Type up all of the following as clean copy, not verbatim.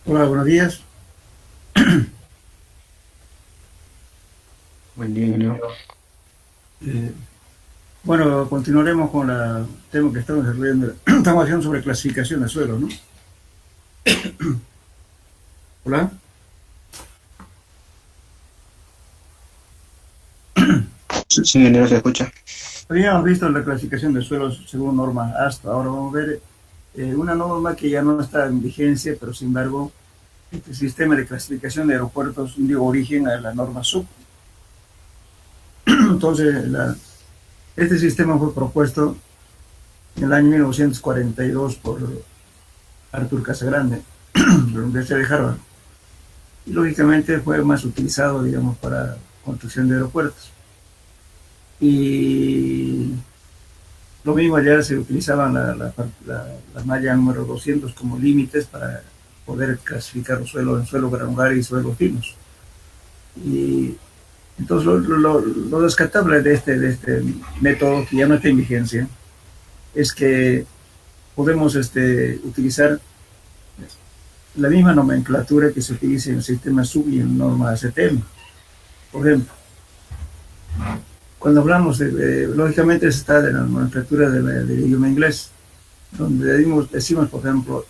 Hola, buenos días. Buen día, ingeniero. Eh, bueno, continuaremos con el tema que estamos desarrollando. Estamos haciendo sobre clasificación de suelos, ¿no? Hola. Sí, sí, ingeniero, se escucha. Habíamos visto la clasificación de suelos según norma ASTO. Ahora vamos a ver una norma que ya no está en vigencia, pero sin embargo, este sistema de clasificación de aeropuertos dio origen a la norma SUB. Entonces, este sistema fue propuesto en el año 1942 por Arthur Casagrande, de la Universidad de Harvard. Y lógicamente fue más utilizado, digamos, para construcción de aeropuertos. Y lo mismo allá se utilizaban la malla número 200 como límites para poder clasificar los suelos en suelo granular y suelos finos. Y entonces lo rescatable de este método, que ya no está en vigencia, es que podemos utilizar la misma nomenclatura que se utiliza en el sistema SUB y en norma ACTM. Por ejemplo, cuando hablamos lógicamente está de la nomenclatura del idioma inglés, donde decimos, por ejemplo,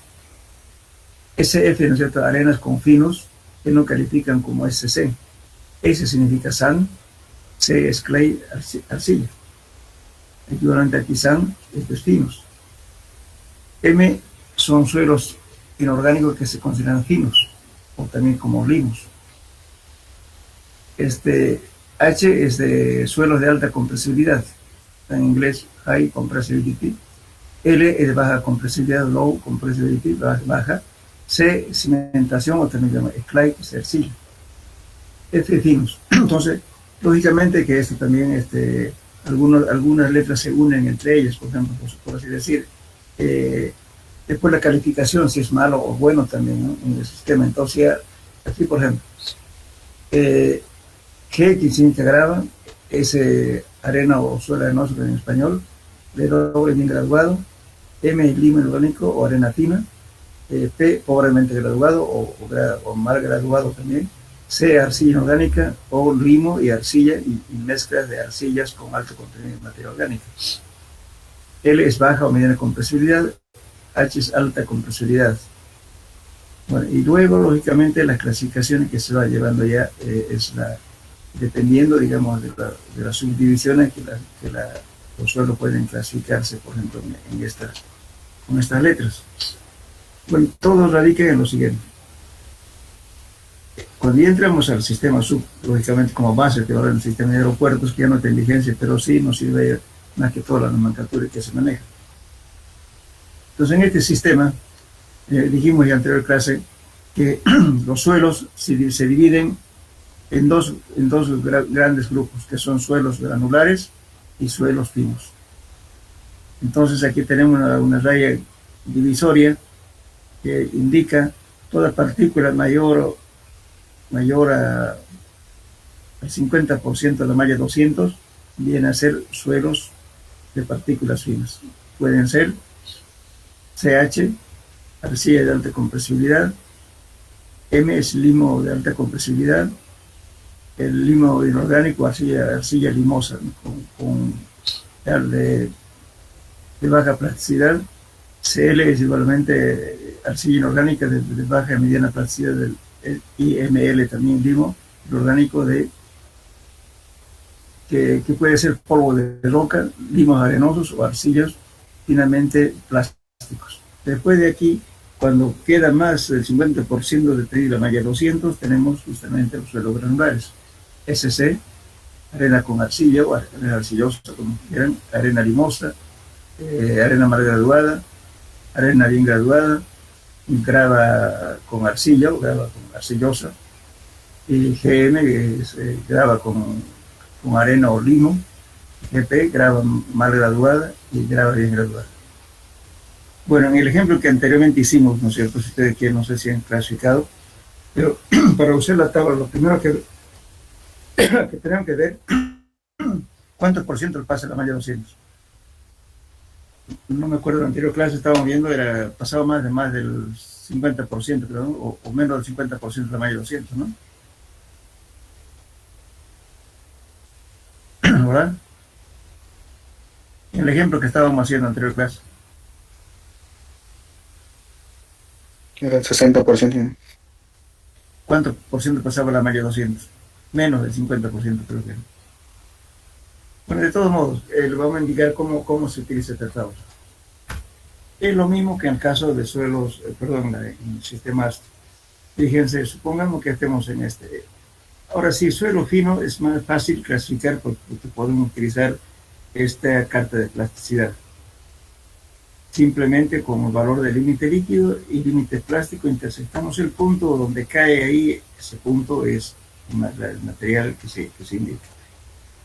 SF, ¿no es cierto?, arenas con finos, que no califican como SC. S significa sand, C es clay, arcilla. Equivalente aquí sand es finos. M son suelos inorgánicos que se consideran finos, o también como limos. H es de suelos de alta compresibilidad, en inglés high compressibility. L es de baja compresibilidad, low compressibility, baja. C, cimentación, o también se llama clay, es arcilla. F, finos. Entonces, lógicamente que esto también, algunas letras se unen entre ellas, por ejemplo, por así decir. Después la calificación, si es malo o bueno también, ¿no?, en el sistema. Entonces, aquí, por ejemplo, G, que significa grava, es arena o suelo arenoso en español. W, bien graduado. M, limo orgánico o arena fina. P, pobremente graduado o mal graduado también. C, arcilla inorgánica, o limo y arcilla y mezclas de arcillas con alto contenido de materia orgánica. L es baja o mediana compresibilidad. H es alta compresibilidad. Bueno, y luego, lógicamente, las clasificaciones que se va llevando ya dependiendo, digamos, de las subdivisiones que los suelos pueden clasificarse, por ejemplo, con estas letras. Bueno, todo radica en lo siguiente. Cuando ya entramos al sistema SUB, lógicamente como base, que ahora en el sistema de aeropuertos, que ya no está en vigencia, pero sí nos sirve más que toda la nomenclatura que se maneja. Entonces, en este sistema, dijimos en la anterior clase que los suelos se dividen en dos grandes grupos, que son suelos granulares y suelos finos. Entonces, aquí tenemos una raya divisoria que indica toda partícula mayor al 50% de la malla 200 viene a ser suelos de partículas finas. Pueden ser CH, arcilla de alta compresibilidad. M es limo de alta compresibilidad. El limo inorgánico, arcilla limosa, ¿no?, con de baja plasticidad. CL es igualmente arcilla inorgánica de baja y mediana plasticidad. IML también limo orgánico que puede ser polvo de roca, limos arenosos o arcillas finamente plásticos. Después de aquí, cuando queda más del 50% de la malla 200, tenemos justamente los suelos granulares. SC, arena con arcilla o arena arcillosa, como quieran, arena limosa, arena mal graduada, arena bien graduada, grava con arcilla o grava con arcillosa, y GM es, grava con arena o limo, GP grava mal graduada y grava bien graduada. Bueno, en el ejemplo que anteriormente hicimos, ¿no es cierto? Si ustedes quieren, no sé si han clasificado, pero para usar la tabla, lo primero que tenemos que ver, ¿cuántos por ciento pasa la malla 200? No me acuerdo, en la anterior clase estábamos viendo, pasaba más del 50%, creo, ¿no? o menos del 50% de la malla 200, ¿no? ¿Verdad? En el ejemplo que estábamos haciendo en la anterior clase. Era el 60%. ¿Cuánto por ciento pasaba la malla 200? Menos del 50%, creo que. Bueno, de todos modos, le vamos a indicar cómo se utiliza esta tabla. Es lo mismo que en el caso de suelos, en sistemas. Fíjense, supongamos que estemos en este. Ahora sí, suelo fino es más fácil clasificar porque podemos utilizar esta carta de plasticidad. Simplemente con el valor del límite líquido y límite plástico intersectamos el punto donde cae ahí, ese punto es el material que se indica.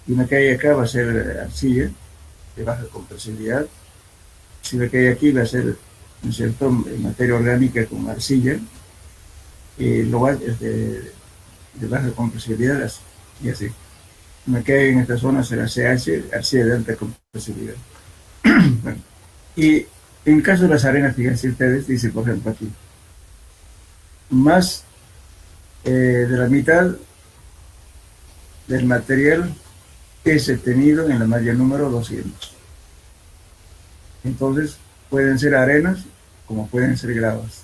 Y me cae acá va a ser arcilla de baja compresibilidad. Si me cae aquí va a ser, ¿no es cierto?, materia orgánica con arcilla. Lo es de baja compresibilidad y así. Me cae en esta zona será CH, arcilla de alta compresibilidad. Bueno, y en caso de las arenas, fíjense ustedes, dice por ejemplo aquí, más de la mitad del material es tenido en la malla número 200. Entonces, pueden ser arenas como pueden ser gravas.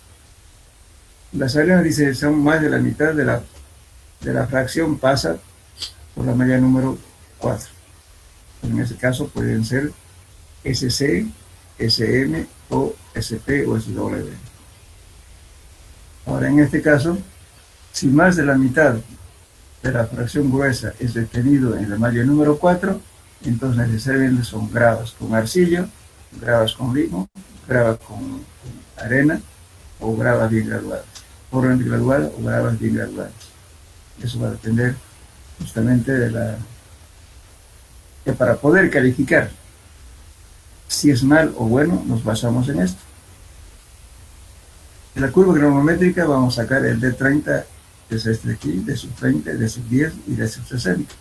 Las arenas, dice, son más de la mitad de la fracción pasa por la malla número 4. En ese caso pueden ser SC, SM o SP o SW. Ahora, en este caso, si más de la mitad de la fracción gruesa es detenido en la malla número 4, entonces necesariamente son gravas con arcilla, gravas con limo, gravas con arena o gravas bien graduadas, pobremente graduadas o gravas bien graduadas. Eso va a depender justamente que para poder calificar si es mal o bueno, nos basamos en esto. En la curva granulométrica vamos a sacar el D30, que es este de aquí, de sub 30, de sub 10 y de sub 60.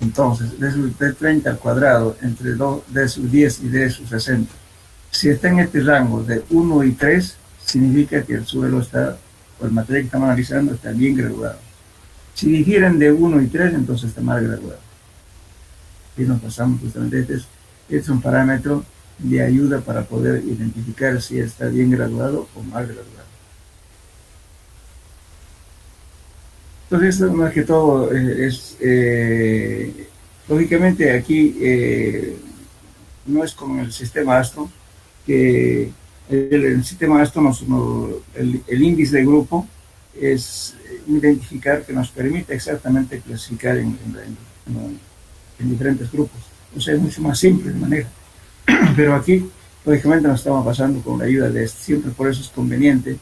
Entonces, de sub D30 al cuadrado entre D sub 10 y D sub 60, si está en este rango de 1 y 3, significa que el suelo está, o el material que estamos analizando está bien graduado. Si difieren de 1 y 3, entonces está mal graduado. Y nos pasamos justamente, este es un parámetro de ayuda para poder identificar si está bien graduado o mal graduado. Entonces, esto más que todo lógicamente aquí no es como en el sistema ASTRO, que el sistema ASTRO, el índice de grupo es identificar, que nos permite exactamente clasificar en diferentes grupos. O sea, es mucho más simple de manera. Pero aquí, lógicamente, nos estamos pasando con la ayuda de esto. Siempre por eso es conveniente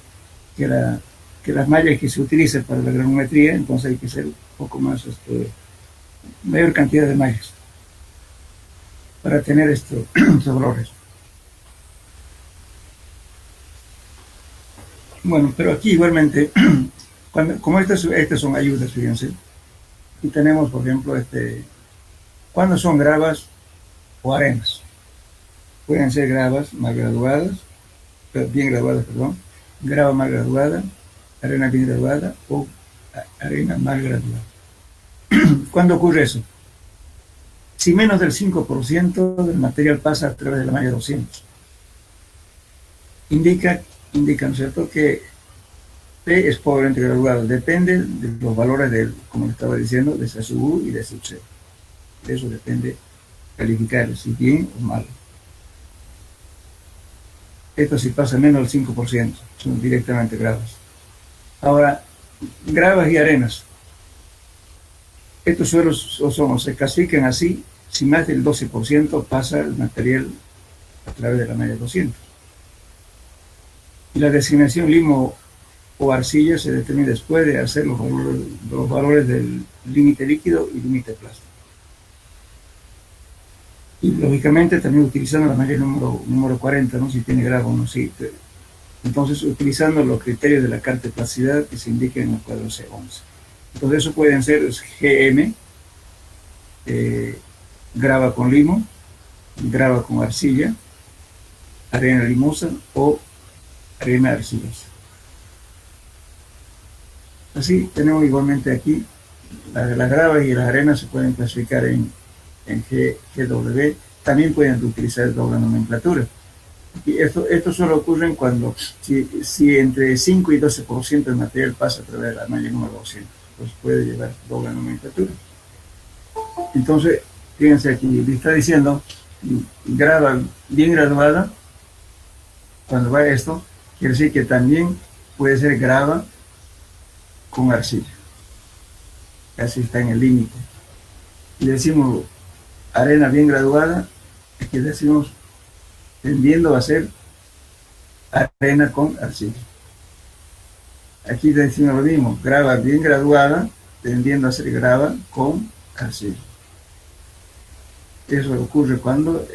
que las mallas que se utilicen para la granulometría, entonces hay que hacer un poco más, mayor cantidad de mallas para tener estos valores. Bueno, pero aquí igualmente, como estas son ayudas, fíjense, y tenemos, por ejemplo, cuando son gravas o arenas. Pueden ser gravas mal graduadas, bien graduadas, perdón, grava mal graduada, arena bien graduada o arena mal graduada. ¿Cuándo ocurre eso? Si menos del 5% del material pasa a través de la malla 200. Indica, ¿no es cierto?, que P es pobremente graduado. Depende de los valores como le estaba diciendo, de sub U y de sub C. De eso depende calificar si bien o mal. Esto si pasa menos del 5%, son directamente gravas. Ahora, gravas y arenas. Estos suelos se clasifican así si más del 12% pasa el material a través de la malla 200. Y la designación limo o arcilla se determina después de hacer los valores del límite líquido y límite plástico. Y lógicamente también utilizando la malla número 40, ¿no? Si tiene grado o no, sí. Entonces, utilizando los criterios de la carta de plasticidad que se indican en el cuadro C11. Entonces, eso pueden ser GM, grava con limo, grava con arcilla, arena limosa o arena arcillosa. Así tenemos igualmente aquí las gravas y las arenas se pueden clasificar en GW. También pueden utilizar doble nomenclatura. Y esto solo ocurre cuando si entre 5 y 12% del material pasa a través de la malla número 200, pues puede llevar doble nomenclatura. Entonces, fíjense aquí, está diciendo grava bien graduada. Cuando va esto, quiere decir que también puede ser grava con arcilla. Casi está en el límite. Y decimos arena bien graduada, aquí decimos tendiendo a ser arena con arcilla. Aquí decimos lo mismo, grava bien graduada, tendiendo a ser grava con arcilla. Eso ocurre cuando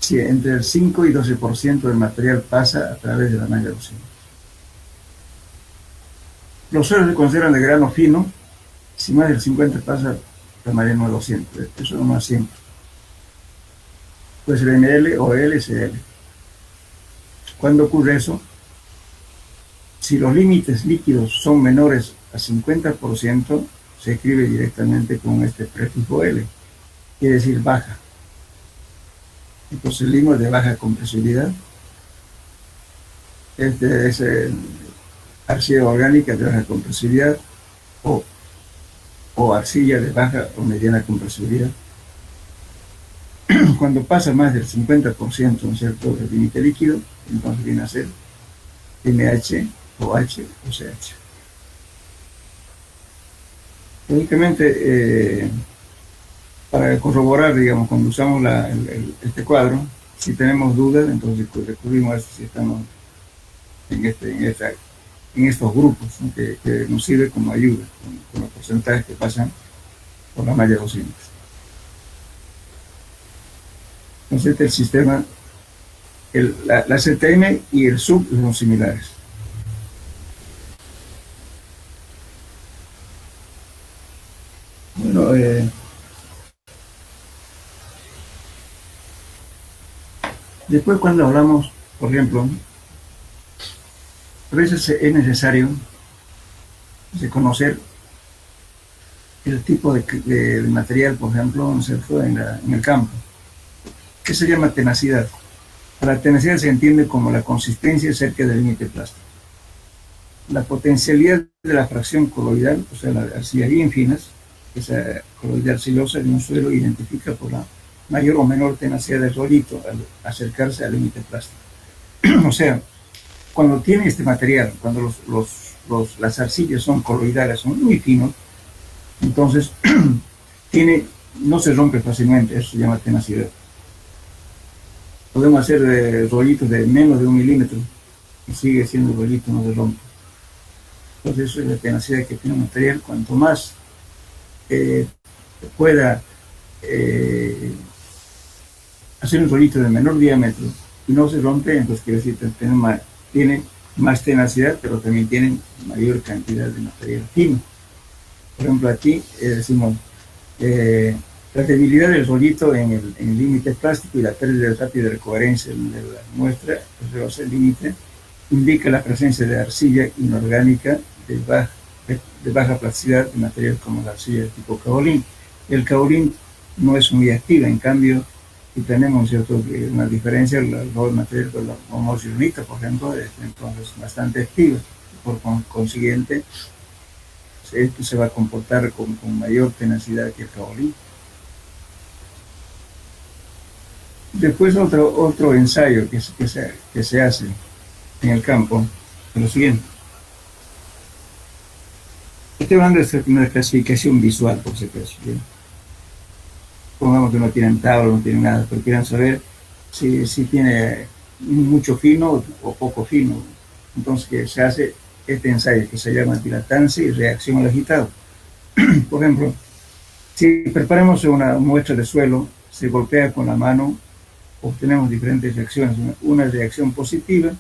si entre el 5 y 12% del material pasa a través de la malla 200. Los suelos se consideran de grano fino, si más del 50 pasa la malla número 200. Eso no es siempre. Puede ser ML o LCL. ¿Cuándo ocurre eso? Si los límites líquidos son menores a 50%, se escribe directamente con este prefijo L, quiere decir baja. Entonces el limo es de baja compresibilidad. Este es arcilla orgánica de baja compresibilidad o arcilla de baja o mediana compresibilidad. Cuando pasa más del 50%, ¿no es cierto?, del límite líquido, entonces viene a ser MH o H o CH. Lógicamente, para corroborar, digamos, cuando usamos este cuadro, si tenemos dudas, entonces recurrimos a este si estamos en estos grupos, ¿no?, que nos sirve como ayuda, con los porcentajes que pasan por la malla 200. Entonces, el sistema, la CTM y el sub son similares. Bueno, después cuando hablamos, por ejemplo, a veces es necesario conocer el tipo de material, por ejemplo, ¿no es cierto?, en el campo. ¿Qué se llama tenacidad? La tenacidad se entiende como la consistencia cerca del límite plástico. La potencialidad de la fracción coloidal, o sea, las arcillas bien finas, esa coloidal arcillosa de un suelo identifica por la mayor o menor tenacidad del rollito al acercarse al límite plástico. O sea, cuando tiene este material, cuando las arcillas son coloidales, son muy finos, entonces no se rompe fácilmente, eso se llama tenacidad. Podemos hacer rollitos de menos de 1 milímetro y sigue siendo rollito, no se rompe. Entonces eso es la tenacidad que tiene un material. Cuanto más pueda hacer un rollito de menor diámetro y no se rompe, entonces quiere decir que tiene más tenacidad, pero también tienen mayor cantidad de material fino. Por ejemplo, aquí decimos la debilidad del rollito en el límite plástico y la pérdida rápida de coherencia de la muestra, el límite, indica la presencia de arcilla inorgánica de baja plasticidad de material como la arcilla de tipo caolín. El caolín no es muy activa, en cambio, y tenemos una diferencia, el material con la homosilonita, por ejemplo, es entonces bastante activa. Por consiguiente, esto se va a comportar con mayor tenacidad que el caolín. Después otro ensayo que se hace en el campo es lo siguiente. Estoy hablando de una clasificación visual, por si acaso. Pongamos que no tienen tabla, no tienen nada, pero quieran saber si tiene mucho fino o poco fino. Entonces, que se hace este ensayo que se llama dilatancia y reacción al agitado. Por ejemplo, si preparamos una muestra de suelo, se golpea con la mano, obtenemos diferentes reacciones. Una reacción positiva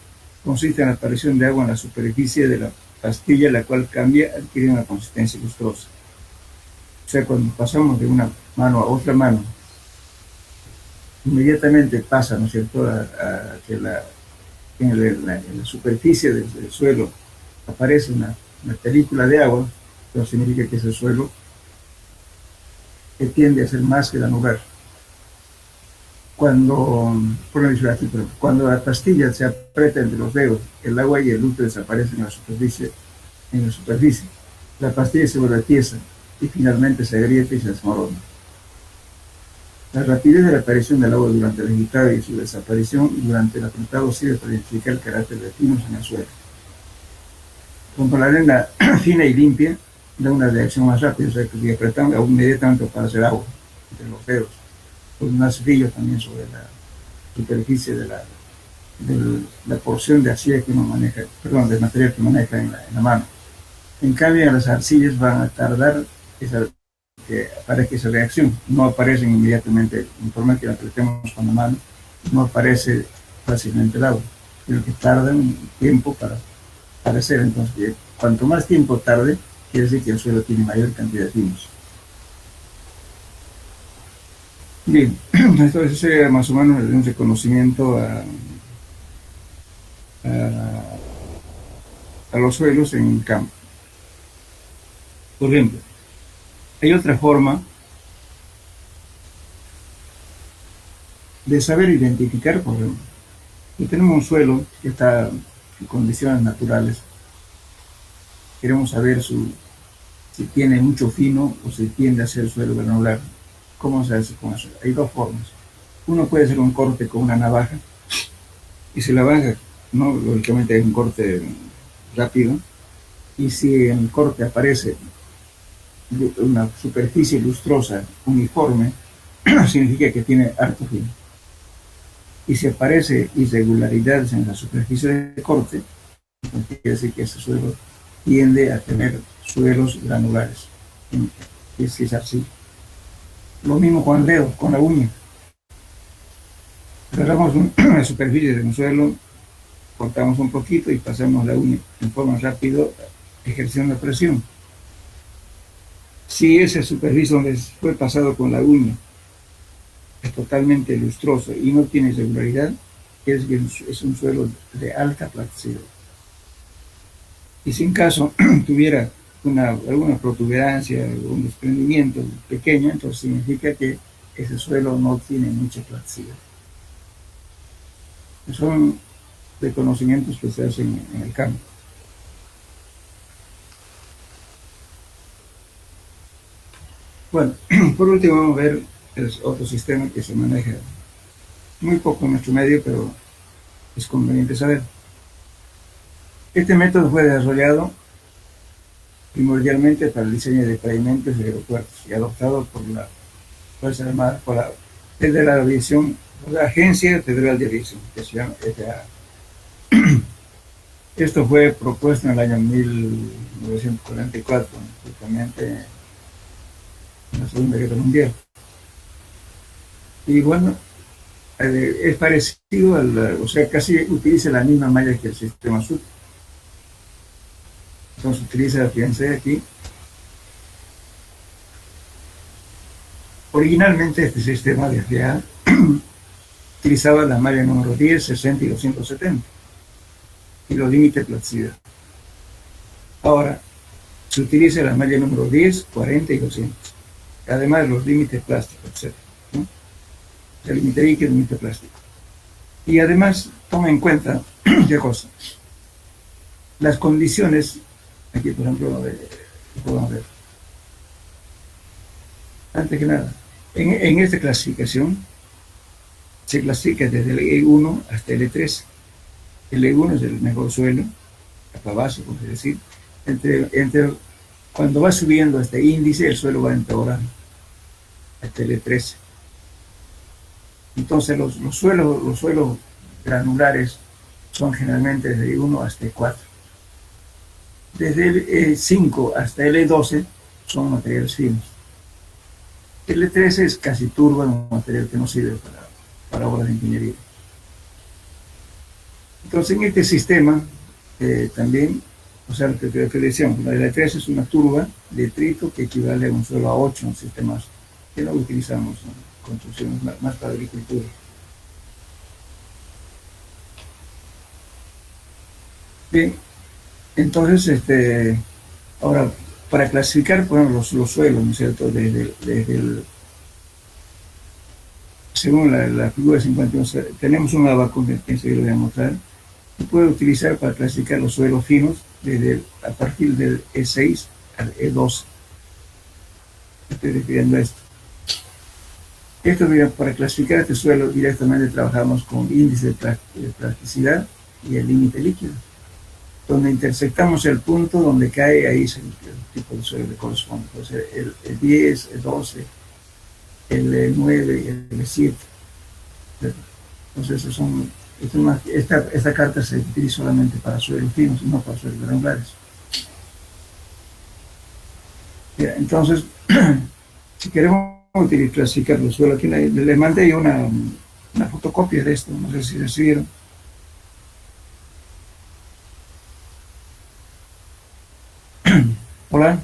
consiste en la aparición de agua en la superficie de la pastilla, la cual cambia, adquiere una consistencia lustrosa. O sea, cuando pasamos de una mano a otra mano, inmediatamente pasa, ¿no es cierto?, a que en la superficie del suelo aparece una película de agua, pero significa que ese suelo que tiende a ser más granular. Cuando la pastilla se aprieta entre los dedos, el agua y el luto desaparecen en la superficie. La pastilla se vuelve tiesa y finalmente se agrieta y se desmorona. La rapidez de la aparición del agua durante el agitado y su desaparición durante el apretado sirve para identificar el carácter de finos en el suelo. Como la arena fina y limpia da una reacción más rápida, o sea que si apretamos inmediatamente para hacer agua entre los dedos, pues más brillo también sobre la superficie de la porción de arcilla que uno maneja, perdón, del material que maneja en la mano. En cambio, en las arcillas van a tardar que aparezca esa reacción, no aparecen inmediatamente, informa que la apretemos con la mano, no aparece fácilmente el agua, pero que tardan un tiempo para aparecer. Entonces, cuanto más tiempo tarde, quiere decir que el suelo tiene mayor cantidad de finos. Bien, esto sería más o menos un reconocimiento a los suelos en el campo. Por ejemplo, hay otra forma de saber identificar, por ejemplo, si tenemos un suelo que está en condiciones naturales, queremos saber si tiene mucho fino o si tiende a ser suelo granular. ¿Cómo se hace con eso? Hay dos formas. Uno puede hacer un corte con una navaja y si la baja, no, lógicamente es un corte rápido, y si en el corte aparece una superficie lustrosa uniforme, significa que tiene harto fino. Y si aparece irregularidades en la superficie de corte, quiere decir que ese suelo tiende a tener suelos granulares. Y si es así. Lo mismo con el dedo, con la uña. Agarramos una superficie de un suelo, cortamos un poquito y pasamos la uña en forma rápida, ejerciendo presión. Si esa superficie donde fue pasado con la uña es totalmente lustroso y no tiene irregularidad, es un suelo de alta plasticidad. Y si en caso tuviera alguna protuberancia o un desprendimiento pequeño, entonces significa que ese suelo no tiene mucha plasticidad. Son reconocimientos que se hacen en el campo. Bueno, por último vamos a ver otro sistema que se maneja muy poco en nuestro medio, pero es conveniente saber. Este método fue desarrollado primordialmente para el diseño de pavimentos de aeropuertos y adoptado por la Fuerza Armada, por la Federal Aviación, por la Agencia Federal de Aviación, que se llama FAA. Esto fue propuesto en el año 1944, justamente en la Segunda Guerra Mundial. Y bueno, es parecido o sea, casi utiliza la misma malla que el sistema sur. Entonces utiliza, fíjense aquí, originalmente este sistema de FAA utilizaba la malla número 10, 60 y 270 y los límites de plasticidad. Ahora se utiliza la malla número 10, 40 y 200, además los límites plásticos, etc. ¿No? El límite líquido y el límite plástico. Y además toma en cuenta, ¿qué cosa? Las condiciones, aquí por ejemplo, podemos ver. Antes que nada, en esta clasificación se clasifica desde el E1 hasta el E3. El E1 es el mejor suelo, hasta base, por decir. Cuando va subiendo este índice, el suelo va empeorando hasta el E13. Entonces los suelos granulares son generalmente desde E1 hasta E4. Desde el E5 hasta el E12 son materiales finos. El E13 es casi turba, un material que no sirve para obras de ingeniería. Entonces en este sistema también, o sea, lo que decíamos, la E13 es una turba de detrito que equivale a un suelo A8 en sistemas que no utilizamos en construcciones más para agricultura. Bien, entonces, ahora, para clasificar, por ejemplo, los suelos, ¿no es cierto? Según la figura 51, tenemos un abaco que enseguida lo voy a mostrar, y puede utilizar para clasificar los suelos finos a partir del E6 al E12. Estoy refiriendo a esto. Para clasificar este suelo directamente trabajamos con índice de plasticidad y el límite líquido, donde intersectamos el punto donde cae, ahí es el tipo de suelo que corresponde. Entonces, el 10, el 12, el 9 y el 7. Entonces, esta carta se utiliza solamente para suelos finos y no para suelos granulares. Entonces, si queremos clasificar los suelos, aquí les mandé una fotocopia de esto, no sé si recibieron. Hola.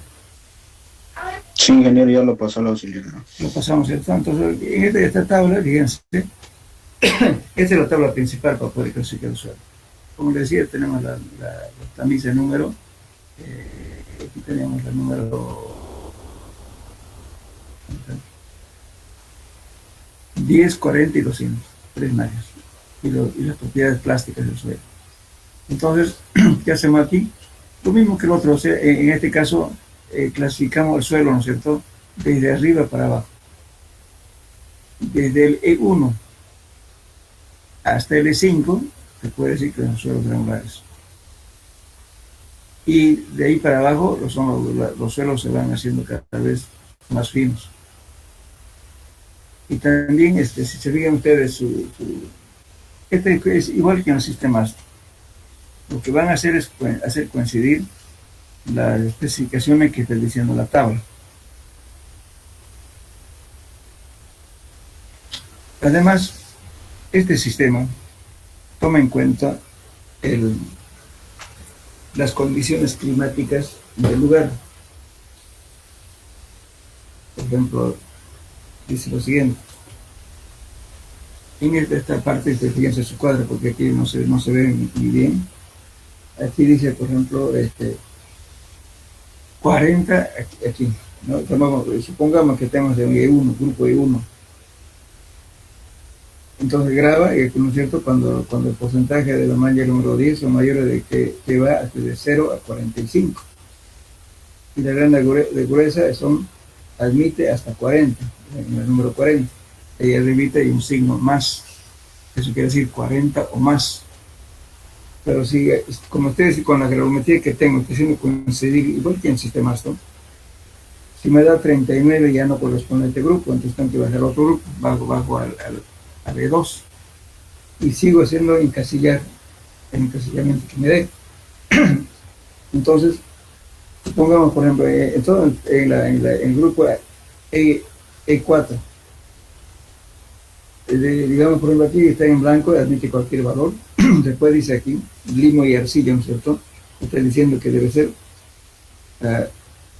Sí, ingeniero, ya lo pasó al auxiliar. Lo pasamos, ¿cierto? Entonces, en esta tabla, fíjense, esta es la tabla principal para poder clasificar el suelo. Como les decía, tenemos la tamiza de número. Aquí tenemos el número 10, 40 y 200, tres mallas, y las propiedades plásticas del suelo. Entonces, ¿qué hacemos aquí? Lo mismo que el otro, o sea, en este caso clasificamos el suelo, ¿no es cierto?, desde arriba para abajo. Desde el E1 hasta el E5, se puede decir que son suelos granulares. Y de ahí para abajo los suelos se van haciendo cada vez más finos. Y también, si se fijan ustedes, este es igual que en el sistema ASTI. Lo que van a hacer es hacer coincidir las especificaciones que está diciendo la tabla. Además, este sistema toma en cuenta las condiciones climáticas del lugar. Por ejemplo, dice lo siguiente. En esta parte, fíjense su cuadro, porque aquí no se ve muy bien. Aquí dice, por ejemplo, 40 aquí, ¿no? Supongamos que tenemos de E1, grupo E1. Entonces graba, ¿no es cierto?, cuando el porcentaje de la malla número 10 son mayores que va de 0 a 45. Y la gran de gruesa admite hasta 40, en el número 40. Ahí arriba hay un signo más. Eso quiere decir 40 o más. Pero si, como ustedes, con la gravimetría que tengo, que siendo coincidir, igual que en el sistema ASTO, si me da 39 ya no corresponde a este grupo, entonces tengo que bajar a otro grupo, bajo al E2. Y sigo haciendo el encasillamiento que me dé. Entonces, supongamos, por ejemplo, en el grupo E4, digamos, por ejemplo, aquí está en blanco, admite cualquier valor. Después dice aquí, limo y arcilla, ¿no es cierto? Está diciendo que debe ser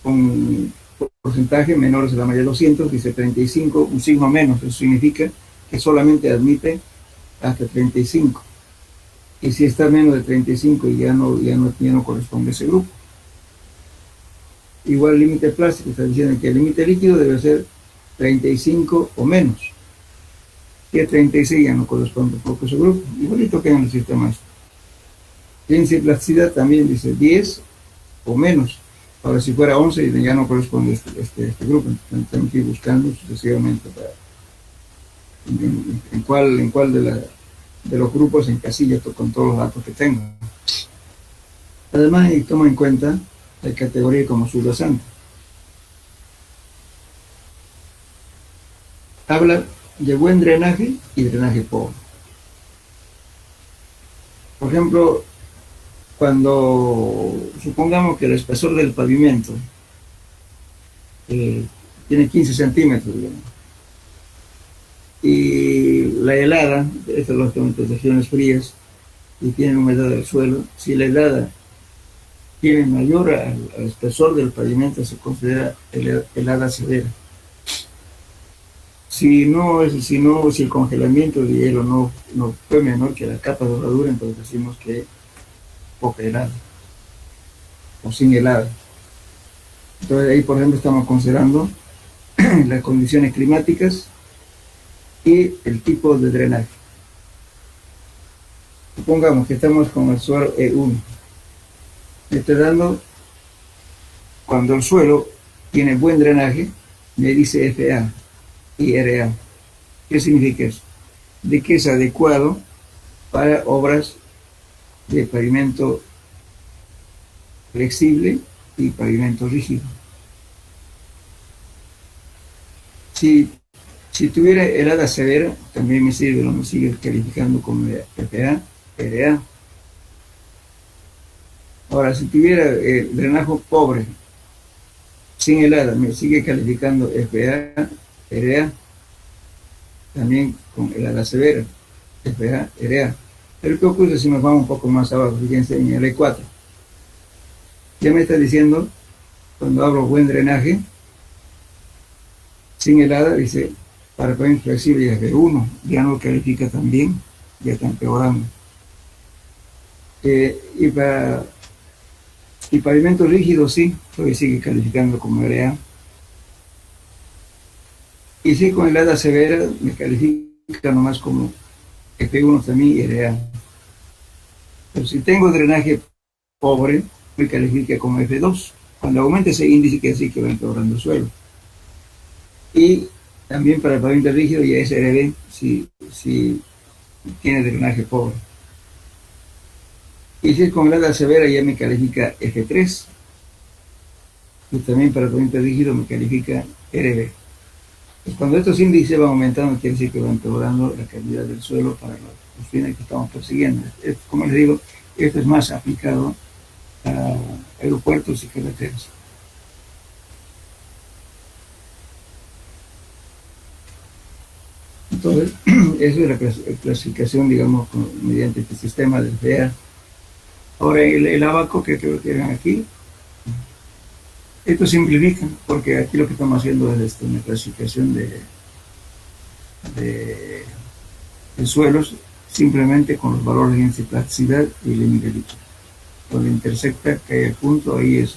un porcentaje menor de la malla de 200, dice 35, un signo menos, eso significa que solamente admite hasta 35. Y si está menos de 35 ya no corresponde a ese grupo. Igual el límite plástico está diciendo que el límite líquido debe ser 35 o menos. Si es 36 ya no corresponde a ese grupo. Igualito que en el sistema. Índice de plasticidad también dice 10 o menos. Ahora si fuera 11 ya no corresponde a este grupo. Entonces tenemos que ir buscando sucesivamente en cuál de los grupos encasilla con todos los datos que tengo. Además, toma en cuenta la categoría como subyacente. Habla de buen drenaje y drenaje pobre. Por ejemplo, cuando supongamos que el espesor del pavimento eh, tiene 15 centímetros, digamos, y la helada, estas son las regiones frías, y tiene humedad del suelo, si la helada tiene mayor al espesor del pavimento, se considera helada severa. Si el congelamiento de hielo no fue menor que la capa de herradura, entonces decimos que poca helada o sin helada. Entonces ahí, por ejemplo, estamos considerando las condiciones climáticas y el tipo de drenaje. Supongamos que estamos con el suelo E1. Me estoy dando, cuando el suelo tiene buen drenaje, me dice FA y RA. ¿Qué significa eso? De que es adecuado para obras de pavimento flexible y pavimento rígido. Si tuviera helada severa, también me sirve, lo me sigue calificando como FA, RA. Ahora, si tuviera drenaje pobre, sin helada, me sigue calificando FA, RA, también con helada severa, FA, RA. Pero ¿qué ocurre si nos vamos un poco más abajo? Fíjense en el E4. Ya me está diciendo, cuando hablo buen drenaje, sin helada, dice, para pavimento flexible ya es B1, ya no califica tan bien, ya está empeorando. Y pavimento rígido sí, todavía sigue calificando como RA. Y sí, con helada severa me califica nomás como F1 también y RA. Pero si tengo drenaje pobre, me califica como F2. Cuando aumente ese índice, quiere decir que va empeorando el suelo. Y también para el pavimento rígido ya es RB si tiene drenaje pobre. Y si es con helada severa ya me califica F3. Y también para el pavimento rígido me califica RB. Y cuando estos índices van aumentando, quiere decir que va empeorando la calidad del suelo para los fines que estamos persiguiendo. Como les digo, esto es más aplicado a aeropuertos y carreteras. Entonces, eso es la clasificación, digamos, mediante este sistema del FEA. Ahora, el abaco que creo que eran aquí, esto simplifica, porque aquí lo que estamos haciendo es una clasificación de suelos simplemente con los valores de índice de plasticidad y límite líquido. Donde intersecta, cae el punto, ahí es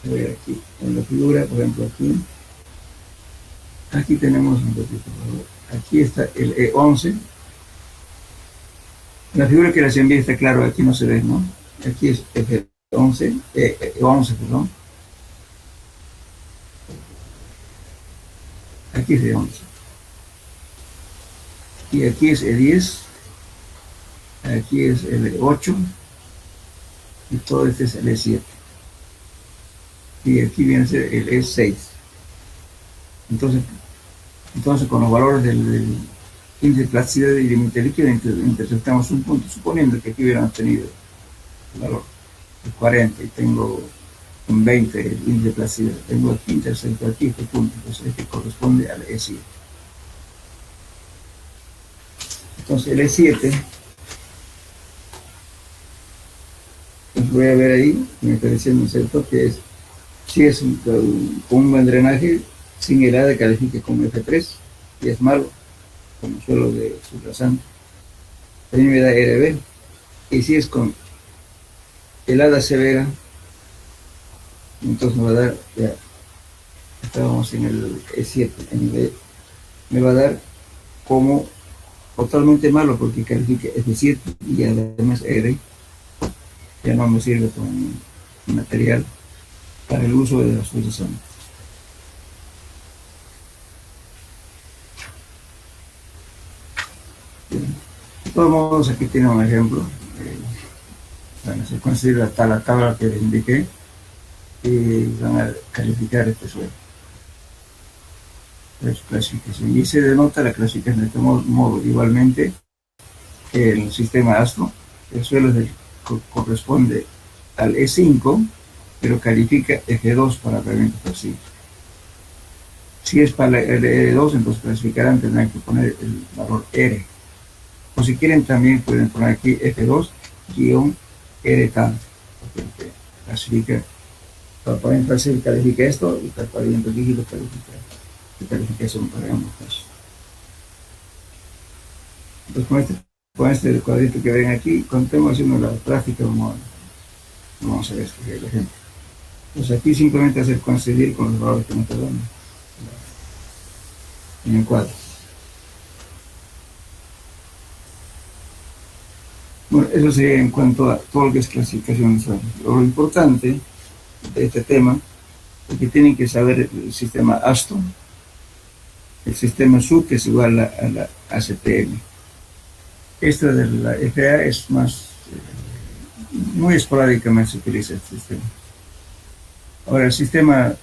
aquí, en la figura, por ejemplo, aquí tenemos, aquí está el E11. La figura que les envié está claro, aquí no se ve, ¿no? Aquí es F11, E11, perdón. Aquí es E11. Y aquí es E10. Aquí es el E8. Y todo este es el E7. Y aquí viene a ser el E6. Entonces con los valores del índice de plasticidad y límite líquido intersectamos un punto, suponiendo que aquí hubiéramos tenido el valor de 40 y tengo un 20 el índice de plasticidad, tengo aquí intersecto aquí este punto, entonces este corresponde al E7. Entonces el E7, pues voy a ver ahí, me está diciendo, ¿cierto? Que es, si es con un buen drenaje, sin helada califique como F3, y es malo, como suelo de subrasante. También me da RB. Y si es con helada severa, entonces me va a dar, ya estábamos en el E7, me va a dar como totalmente malo porque califica F7 y además R, ya no me sirve como material para el uso de la subrasante. De todos modos, aquí tiene un ejemplo. Bueno, se considera hasta la tabla que les indiqué y van a calificar este suelo. Es clasificación. Y se denota la clasificación de este modo. Igualmente, el sistema ASTRO, el suelo corresponde al E5, pero califica F2 para pavimentos pasivos. Si es para el E2, entonces clasificarán, tendrán que poner el valor R. O si quieren también pueden poner aquí F2-R tanto, porque clasifica, para pavimentos pasivos califica esto, y para pavimentos líquidos califica calificación para ambos casos. Entonces con este cuadrito que ven aquí, contemos haciendo la práctica, vamos a ver el ejemplo. Entonces aquí simplemente hacer coincidir con los valores que me está dando en el cuadro. Bueno, eso sería en cuanto a todo lo que es clasificación de suelos. Lo importante de este tema es que tienen que saber el sistema ASTO, el sistema SU, que es igual a la ACTM. Esta de la FA es más, muy esporádicamente se utiliza este sistema. Ahora, el sistema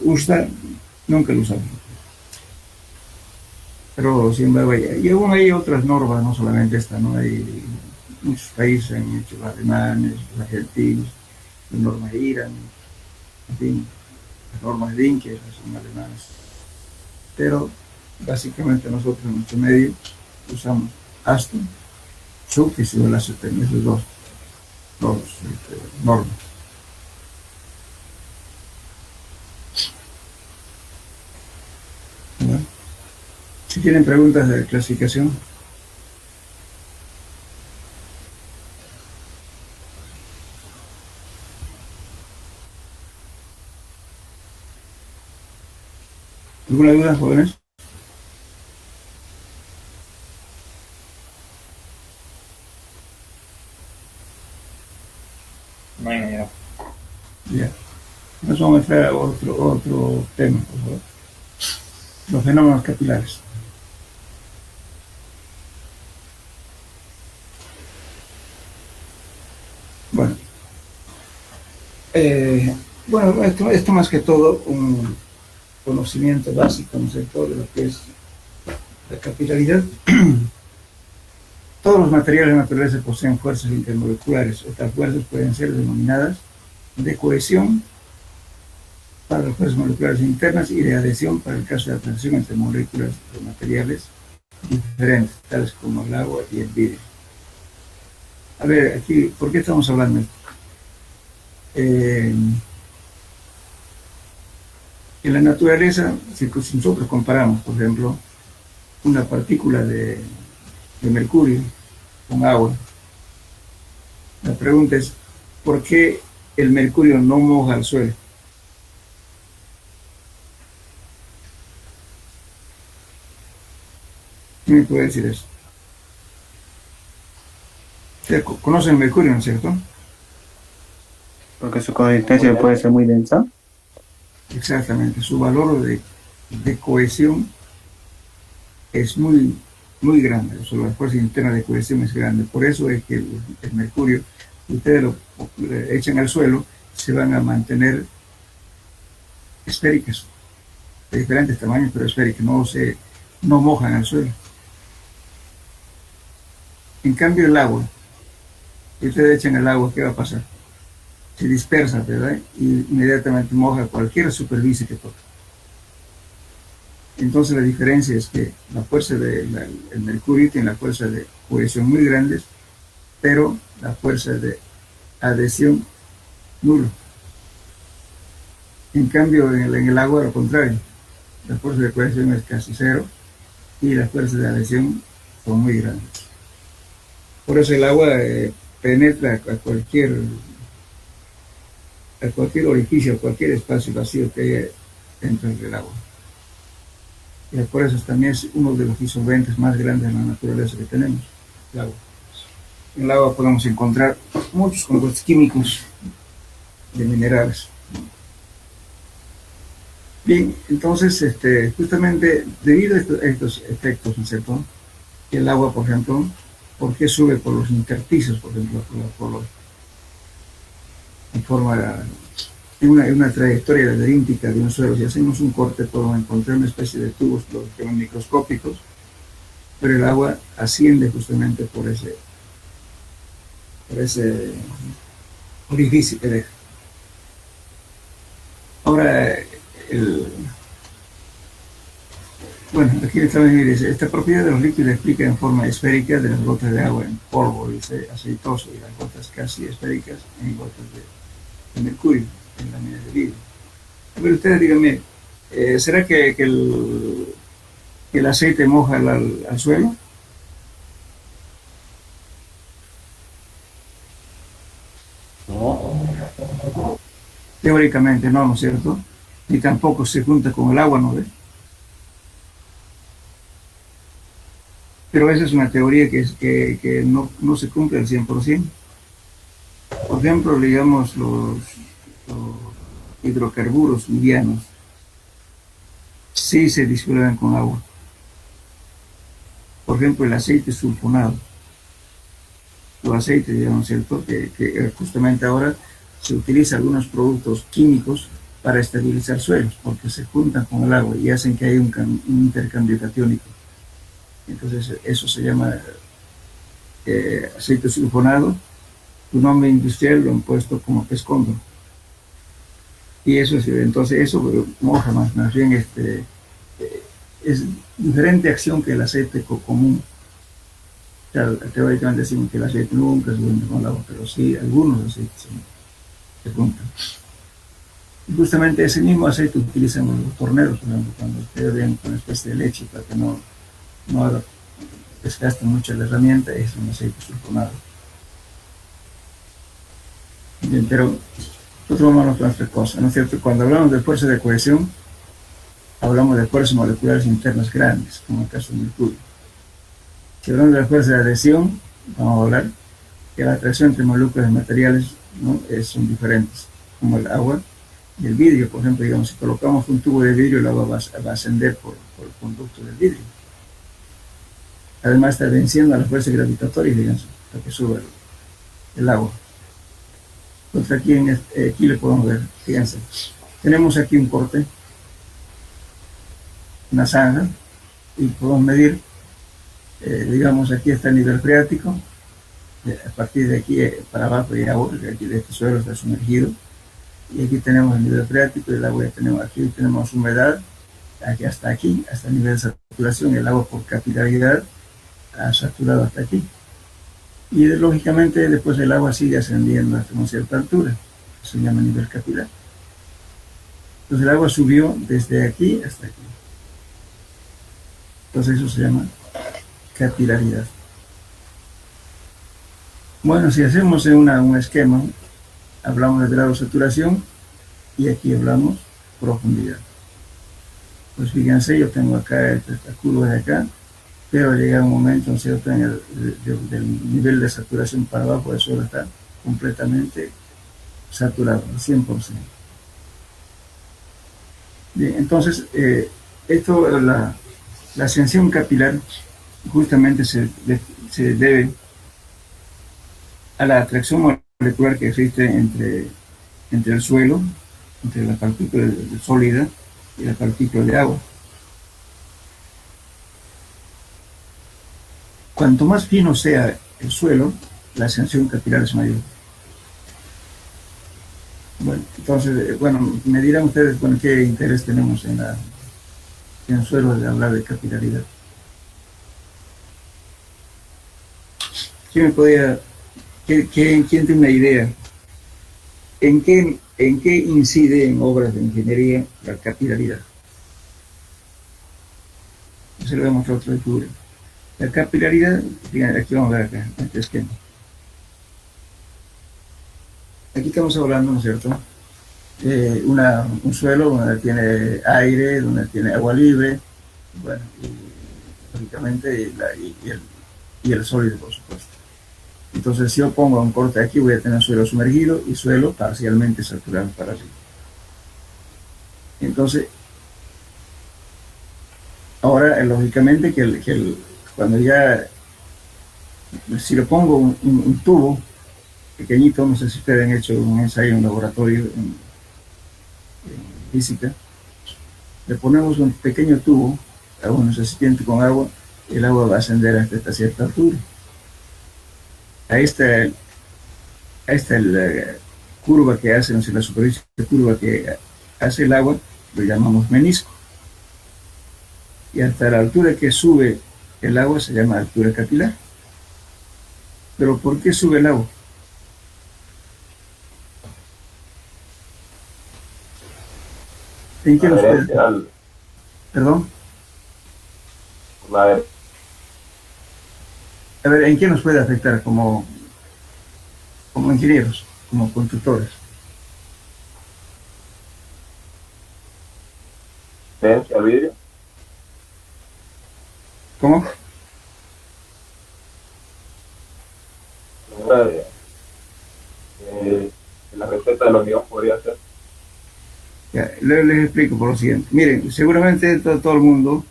USDA nunca lo usamos. Pero sin embargo, y aún hay otras normas, no solamente esta, ¿no? Hay muchos países, han hecho los alemanes, los argentinos, las normas de Irán, en fin, las normas de India, son alemanas. Pero básicamente nosotros en nuestro medio usamos ASTO, SU, que es igual a ACTM, esos dos normas. ¿No? Si tienen preguntas de clasificación. ¿Alguna duda, jóvenes? No hay manera. Ya. Nos vamos a entrar a otro tema, por favor. Los fenómenos capilares. Bueno, esto más que todo un conocimiento básico, ¿no es cierto?, de lo que es la capilaridad. Todos los materiales naturales poseen fuerzas intermoleculares. Estas fuerzas pueden ser denominadas de cohesión para las fuerzas moleculares internas y de adhesión para el caso de atracción entre moléculas de materiales diferentes, tales como el agua y el vidrio. A ver, aquí, ¿por qué estamos hablando de esto? En la naturaleza, si nosotros comparamos, por ejemplo, una partícula de mercurio con agua, la pregunta es, ¿por qué el mercurio no moja el suelo? ¿Quién me puede decir eso? Ustedes conocen el mercurio, ¿no es cierto? Porque su consistencia puede ser muy densa. Exactamente, su valor de cohesión es muy grande, o sea, la fuerza interna de cohesión es grande. Por eso es que el mercurio, si ustedes lo echan al suelo, se van a mantener esféricas, de diferentes tamaños, pero esféricas, no mojan al suelo. En cambio, el agua, si ustedes echan el agua, ¿qué va a pasar? Se dispersa, ¿verdad? Y inmediatamente moja cualquier superficie que toque. Entonces la diferencia es que la fuerza del mercurio tiene la fuerza de cohesión muy grandes, pero la fuerza de adhesión nula. En cambio, en el agua, lo contrario, la fuerza de cohesión es casi cero y las fuerzas de adhesión son muy grandes. Por eso el agua penetra a cualquier orificio, a cualquier espacio vacío que haya dentro del agua. Y por eso también es uno de los disolventes más grandes en la naturaleza que tenemos, el agua. En el agua podemos encontrar muchos compuestos químicos de minerales. Bien, entonces, justamente debido a estos efectos, ¿no es cierto?, el agua, por ejemplo, ¿por qué sube por los intersticios, por ejemplo, en forma en una trayectoria laberíntica de un suelo. Si hacemos un corte, podemos encontrar una especie de tubos, los que llaman microscópicos, pero el agua asciende justamente por ese orificio que deja. Ahora, bueno, aquí también dice, esta propiedad de los líquidos explica en forma esférica de las gotas de agua en polvo, dice, aceitoso, y las gotas casi esféricas en gotas de mercurio, en láminas de vidrio. A ver, ustedes díganme, ¿será que el aceite moja al suelo? Teóricamente no, ¿no es cierto? Ni tampoco se junta con el agua, ¿no ves? Pero esa es una teoría que no se cumple al 100%. Por ejemplo, digamos, los hidrocarburos livianos sí se disuelven con agua. Por ejemplo, el aceite sulfonado. Los aceites, digamos, ¿cierto? Que justamente ahora se utilizan algunos productos químicos para estabilizar suelos, porque se juntan con el agua y hacen que haya un intercambio catiónico. Entonces, eso se llama aceite sulfonado. Su nombre industrial lo han puesto como pez cóndor. Y eso es, entonces, eso moja más bien es diferente acción que el aceite común. O sea, teóricamente decimos que el aceite nunca se junta con el agua, pero sí, algunos aceites se juntan. Y justamente ese mismo aceite utilizan los torneros, por ejemplo, cuando ustedes ven con una especie de leche para que no desgasten mucho la herramienta, es un aceite sulfonado. Bien, pero nosotros vamos a otra cosa, ¿no es cierto? Cuando hablamos de fuerza de cohesión, hablamos de fuerzas moleculares internas grandes, como el caso del mercurio. Si hablamos de la fuerza de adhesión, vamos a hablar que la atracción entre moléculas de materiales, ¿no? Son diferentes, como el agua y el vidrio. Por ejemplo, digamos, si colocamos un tubo de vidrio, el agua va a ascender por el conducto del vidrio. Además está venciendo a la fuerza gravitatoria, digamos, para que suba el agua. Entonces aquí le podemos ver, fíjense, tenemos aquí un corte, una zanja, y podemos medir, digamos, aquí está el nivel freático, a partir de aquí para abajo hay agua, porque aquí de este suelo está sumergido, y aquí tenemos el nivel freático, y el agua aquí tenemos humedad, aquí, hasta el nivel de saturación, el agua por capilaridad ha saturado hasta aquí. Y lógicamente después el agua sigue ascendiendo hasta una cierta altura, se llama nivel capilar. Entonces el agua subió desde aquí hasta aquí. Entonces eso se llama capilaridad. Bueno, si hacemos un esquema, hablamos de grado de saturación y aquí hablamos profundidad. Pues fíjense, yo tengo acá esta curva de acá, pero llega un momento, ¿no es cierto?, del nivel de saturación para abajo, el suelo está completamente saturado, al 100%. Bien, entonces, la ascensión capilar justamente se debe a la atracción molecular que existe entre el suelo, entre la partícula sólida y la partícula de agua. Cuanto más fino sea el suelo, la ascensión capilar es mayor. Bueno, entonces, me dirán ustedes con qué interés tenemos en el suelo de hablar de capilaridad. ¿Quién tiene una idea? ¿En qué incide en obras de ingeniería la capilaridad? Se lo voy a mostrar otra figura. La capilaridad, fíjense, aquí vamos a ver acá, este esquema. Aquí estamos hablando, ¿no es cierto?, un suelo donde tiene aire, donde tiene agua libre, bueno, y lógicamente y el sólido, por supuesto. Entonces, si yo pongo un corte aquí, voy a tener suelo sumergido y suelo parcialmente saturado para arriba. Entonces, ahora, lógicamente, cuando ya, si le pongo un tubo pequeñito, no sé si ustedes han hecho un ensayo en un laboratorio física, le ponemos un pequeño tubo a un recipiente con agua, el agua va a ascender hasta esta cierta altura. Ahí está la curva que hace, no sé, la superficie de curva que hace el agua, lo llamamos menisco. Y hasta la altura que sube el agua se llama altura capilar. Pero ¿por qué sube el agua? ¿En qué nos puede? Perdón. A ver, ¿en qué nos puede afectar como ingenieros, como constructores? ¿Al vidrio? ¿Cómo? La receta del hormigón podría ser. Ya, les explico por lo siguiente. Miren, seguramente todo el mundo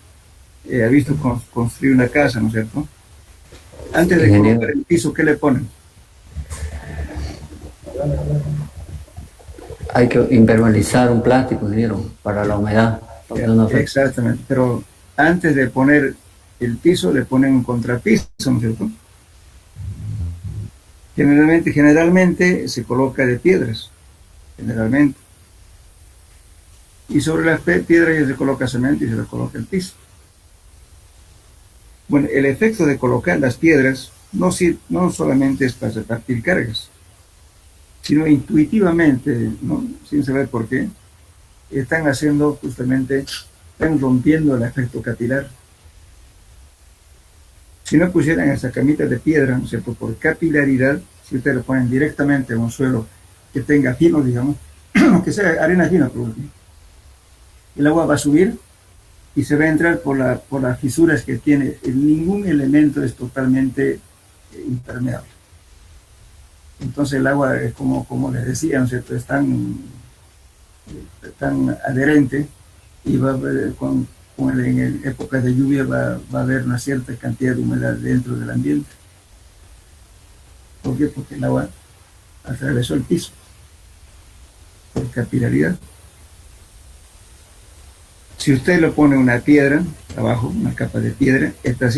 ha visto construir una casa, ¿no es cierto? Antes de colocar el piso, ¿qué le ponen? Hay que impermeabilizar un plástico, ingeniero, para la humedad. Exactamente, pero antes de poner el piso le ponen un contrapiso, ¿no es cierto? Generalmente se coloca de piedras, generalmente. Y sobre las piedras ya se coloca cemento y se le coloca el piso. Bueno, el efecto de colocar las piedras no solamente es para repartir cargas, sino intuitivamente, ¿no? Sin saber por qué, están haciendo justamente, están rompiendo el efecto capilar. Si no pusieran esa camita de piedra, ¿no es cierto?, por capilaridad, si ustedes lo ponen directamente en un suelo que tenga fino, digamos, que sea arena fina, por último, el agua va a subir y se va a entrar por las fisuras que tiene. Ningún elemento es totalmente impermeable. Entonces el agua es como les decía, ¿no es cierto?, es tan adherente y va a haber, en épocas de lluvia va a haber una cierta cantidad de humedad dentro del ambiente. ¿Por qué? Porque el agua atravesó el piso por capilaridad. Si usted le pone una piedra abajo, una capa de piedra, está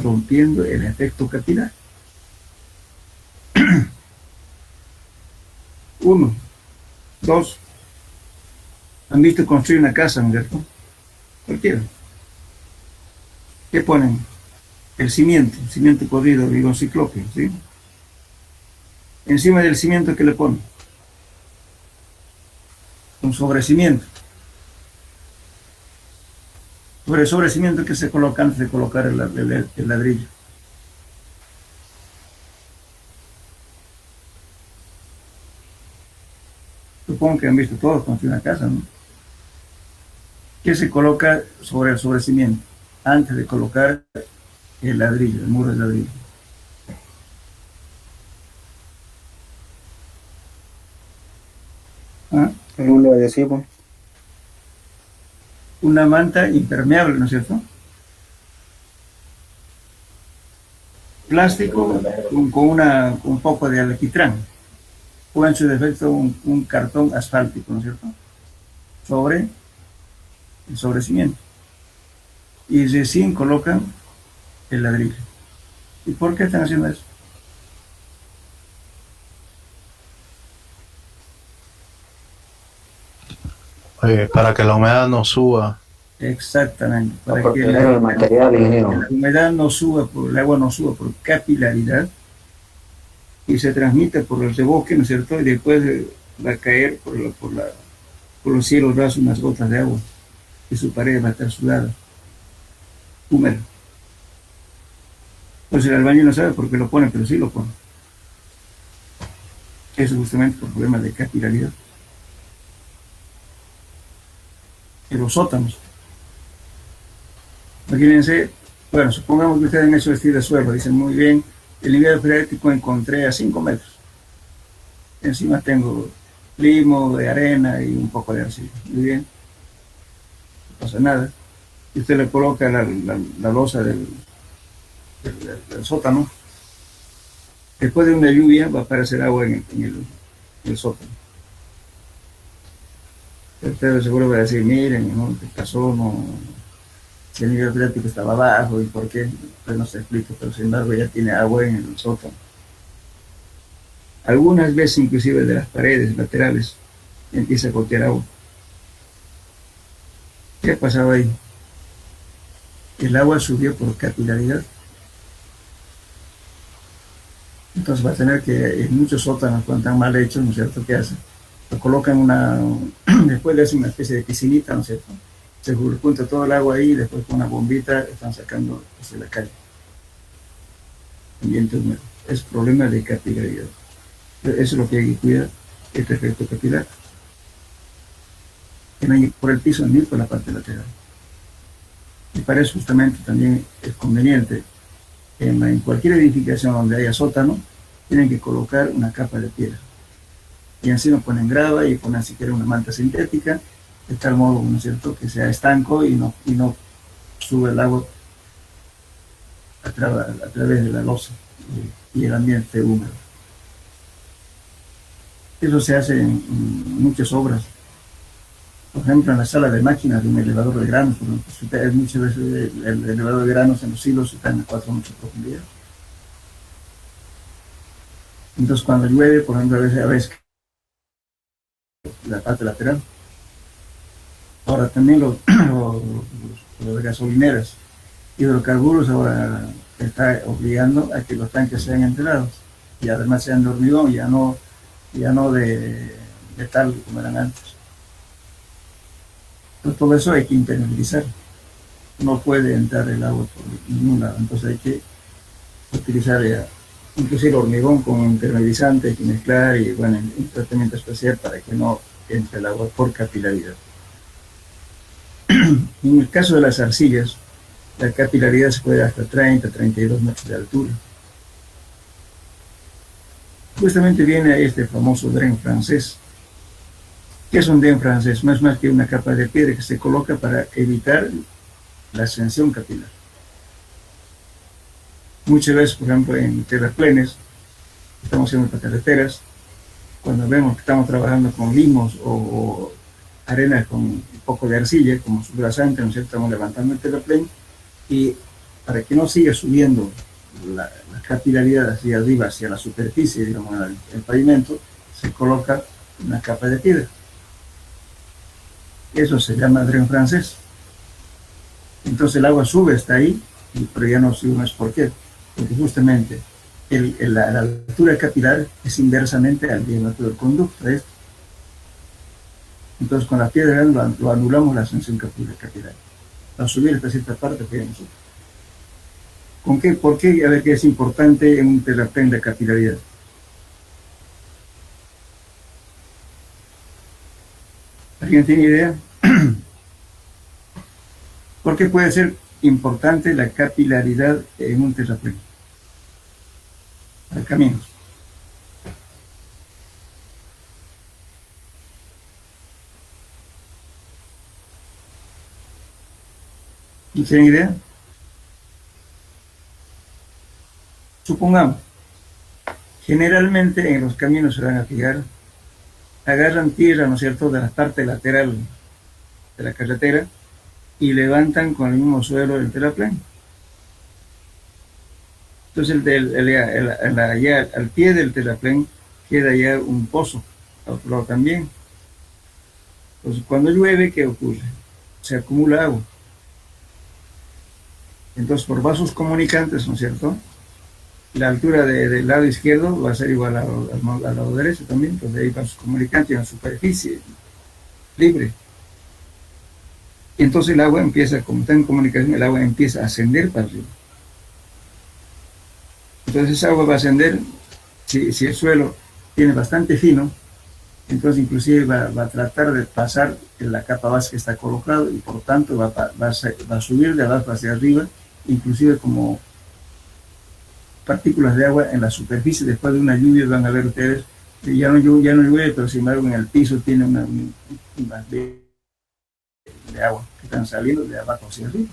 rompiendo el efecto capilar. Uno. Dos. ¿Han visto construir una casa, no es cierto? Cualquiera. ¿Qué ponen? El cimiento podrido, digo, ciclope, ¿sí? Encima del cimiento, ¿qué le ponen? Un sobrecimiento. Sobre el sobrecimiento que se coloca antes de colocar el ladrillo. Supongo que han visto todos construir una casa, ¿no? ¿Qué se coloca sobre el sobrecimiento antes de colocar el ladrillo, el muro de ladrillo? ¿Ah? El hule adhesivo. Una manta impermeable, ¿no es cierto? Plástico con un poco de alquitrán, o en su defecto un cartón asfáltico, ¿no es cierto?, sobre el sobrecimiento. Y recién colocan el ladrillo. ¿Y por qué están haciendo eso? Para que la humedad no suba. Exactamente, para que el material, ingeniero. la humedad no suba, el agua no suba por capilaridad y se transmite por el revoque, ¿no es cierto? Y después va a caer por los cielos rasos unas gotas de agua y su pared va a estar sudada, húmeda. Entonces el albañil no sabe por qué lo pone, pero sí lo pone. Eso es justamente por problemas de capilaridad. En los sótanos. Imagínense, bueno, supongamos que ustedes han hecho vestir de suelo, dicen muy bien, el nivel freático encontré a 5 metros. Encima tengo limo, de arena y un poco de arcilla. Muy bien, no pasa nada. Y usted le coloca la losa del sótano. Después de una lluvia va a aparecer agua en el sótano. Pero seguro va a decir, miren, ¿no? ¿Qué pasó? No, si el nivel freático estaba bajo, ¿y por qué? Pues no se explica, pero sin embargo ya tiene agua en el sótano. Algunas veces inclusive de las paredes laterales empieza a gotear agua. ¿Qué ha pasado ahí? El agua subió por capilaridad. Entonces va a tener que, en muchos sótanos, cuando están mal hechos, ¿no es cierto? ¿Qué hacen? Lo colocan después le hacen una especie de piscinita, ¿no es cierto? Se junta todo el agua ahí y después con una bombita están sacando hacia la calle. Ambiente húmedo. Es problema de capilaridad. Eso es lo que hay que cuidar, este efecto capilar. Que no hay por el piso ni por la parte lateral. Y para eso justamente también es conveniente en cualquier edificación donde haya sótano, tienen que colocar una capa de piedra. Y así no ponen grava y ponen siquiera una manta sintética, de tal modo, ¿no es cierto?, que sea estanco y no sube el agua a través de la losa y el ambiente húmedo. Eso se hace en muchas obras. Por ejemplo, en la sala de máquinas de un elevador de granos, pues, muchas veces el elevador de granos en los hilos está en 4 metros de profundidad. Entonces, cuando llueve, por ejemplo, a veces la parte lateral. Ahora también los gasolineras, hidrocarburos ahora está obligando a que los tanques sean enterados y además sean de hormigón, ya no de metal como eran antes. Entonces, todo eso hay que impermeabilizar. No puede entrar el agua por ningún lado. Entonces hay que utilizar inclusive el hormigón con impermeabilizante, hay que mezclar y bueno, un tratamiento especial para que no entre el agua por capilaridad. En el caso de las arcillas, la capilaridad se puede hasta 30-32 metros de altura. Justamente viene este famoso dren francés. ¿Qué es un dren francés? No es más que una capa de piedra que se coloca para evitar la ascensión capilar. Muchas veces, por ejemplo, en terraplenes, estamos haciendo carreteras, cuando vemos que estamos trabajando con limos o arena con un poco de arcilla, como subrasante, ¿no es cierto? Estamos levantando el terraplén y para que no siga subiendo la capilaridad hacia arriba, hacia la superficie, digamos, el pavimento, se coloca una capa de piedra. Eso se llama dren francés. Entonces el agua sube hasta ahí, pero ya no sube más. ¿Por qué? Porque justamente la altura capilar es inversamente al diámetro del conducto. Entonces con la piedra lo anulamos la ascensión capilar. Al subir hasta cierta parte, podemos subir. ¿Con qué? ¿Por qué? A ver qué es importante en un terraplén de capilaridad. ¿Alguien tiene idea? ¿Por qué puede ser importante la capilaridad en un terraplén? Para caminos. ¿No tienen idea? Supongamos, generalmente en los caminos se van a fijar, agarran tierra, ¿no es cierto?, de la parte lateral de la carretera y levantan con el mismo suelo del terraplén. Entonces al pie del terraplén queda ya un pozo, al otro lado también. Entonces cuando llueve, ¿qué ocurre? Se acumula agua. Entonces por vasos comunicantes, ¿no es cierto?, la altura del lado izquierdo va a ser igual al lado derecho también, entonces ahí vasos comunicantes en la superficie libre. Y entonces el agua empieza, como está en comunicación, el agua empieza a ascender para arriba. Entonces esa agua va a ascender, si el suelo tiene bastante fino, entonces inclusive va a tratar de pasar en la capa base que está colocada y por tanto va a subir de abajo hacia arriba, inclusive como partículas de agua en la superficie. Después de una lluvia van a ver ustedes que ya no llueve, pero sin embargo en el piso tiene una de agua que están saliendo de abajo hacia arriba.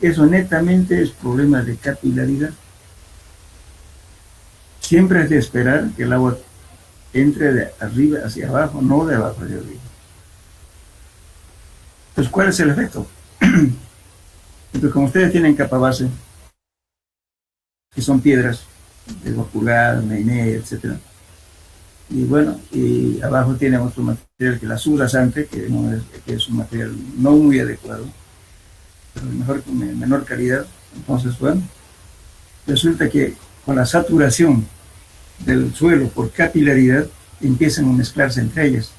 Eso netamente es problema de capilaridad. Siempre es de esperar que el agua entre de arriba hacia abajo, no de abajo hacia arriba. Entonces, ¿cuál es el efecto? Entonces, como ustedes tienen capa base, que son piedras de 2 pulgadas, 1,5, etcétera, y bueno, y abajo tienen otro material que la subrasante, que es un material no muy adecuado, pero de menor calidad. Entonces, bueno, resulta que con la saturación del suelo por capilaridad empiezan a mezclarse entre ellas.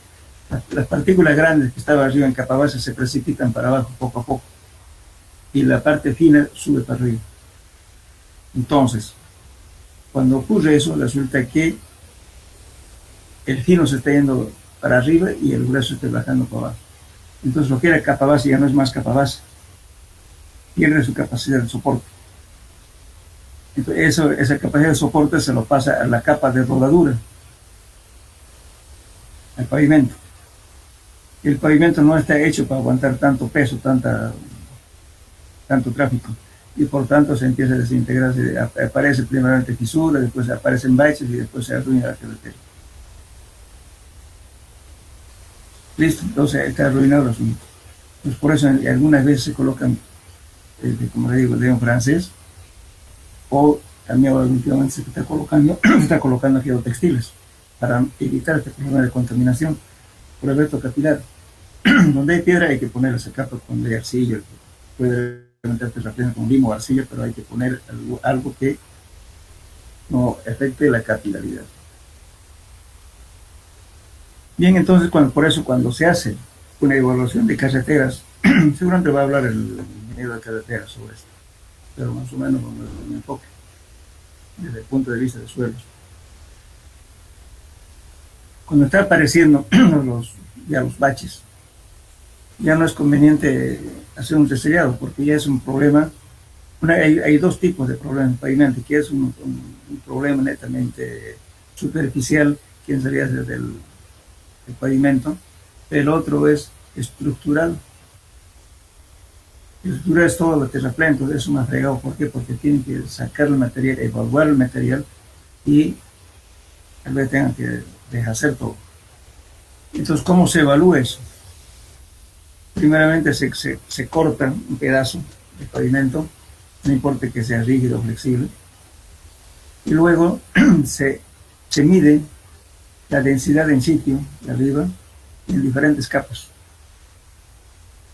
Las partículas grandes que estaban arriba en capa base se precipitan para abajo poco a poco y la parte fina sube para arriba. Entonces, cuando ocurre eso, resulta que el fino se está yendo para arriba y el grueso está bajando para abajo. Entonces, lo que era capa base ya no es más capa base, pierde su capacidad de soporte. Entonces, esa capacidad de soporte se lo pasa a la capa de rodadura, al pavimento. El pavimento no está hecho para aguantar tanto peso, tanto tráfico, y por tanto se empieza a desintegrarse. Aparece primeramente fisuras, después aparecen baches y después se arruina la carretera. Listo, entonces está arruinado el asunto. Pues por eso algunas veces se colocan, como le digo, de un francés, o también últimamente se está colocando geotextiles para evitar este problema de contaminación por el efecto capilar. Donde hay piedra hay que poner esa capa, donde hay arcilla, puede meterte rápido con limo o arcilla, pero hay que poner algo que no afecte la capilaridad. Bien, entonces por eso cuando se hace una evaluación de carreteras, seguramente va a hablar el ingeniero de carreteras sobre esto, pero más o menos con el enfoque desde el punto de vista de suelos. Cuando está apareciendo los baches, ya no es conveniente hacer un resellado, porque ya es un problema. Hay dos tipos de problemas en pavimento, que es un problema netamente superficial, que sería desde el pavimento. El otro es estructural. Estructural es todo lo terraplano, entonces es un fregado. ¿Por qué? Porque tienen que sacar el material, evaluar el material y tal vez tengan que deshacer todo. Entonces, ¿cómo se evalúa eso? Primeramente se corta un pedazo de pavimento, no importa que sea rígido o flexible, y luego se mide la densidad en sitio de arriba en diferentes capas.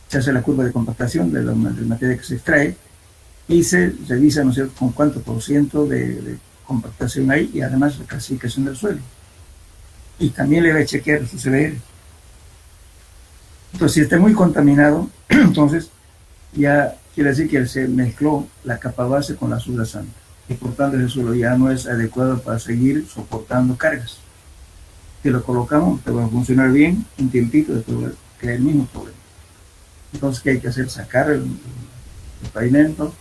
Se hace la curva de compactación del material que se extrae y se revisa, ¿no es cierto?, con cuánto por ciento de compactación hay, y además la clasificación del suelo. Y también le va a chequear su CBR. Entonces, si está muy contaminado, entonces ya quiere decir que se mezcló la capa base con la subrasante, y por tanto el suelo ya no es adecuado para seguir soportando cargas. Si lo colocamos, te va a funcionar bien un tiempito, después va a crear el mismo problema. Entonces, ¿qué hay que hacer? Sacar el pavimento,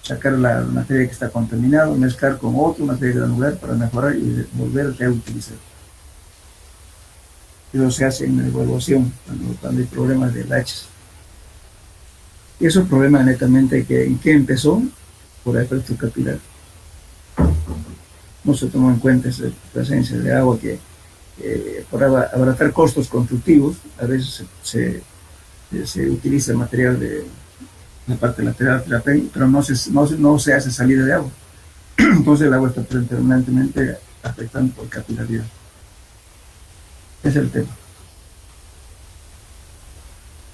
sacar la materia que está contaminada, mezclar con otro material granular para mejorar y volver a reutilizar. Eso se hace en la evaluación cuando hay problemas de baches. Y esos problemas netamente, ¿en qué empezó? Por el efecto capilar. No se tomó en cuenta esa presencia de agua que por abaratar costos constructivos, a veces se utiliza el material de la parte lateral, pero no se hace salida de agua. Entonces el agua está permanentemente afectando por capilaridad. Ese es el tema.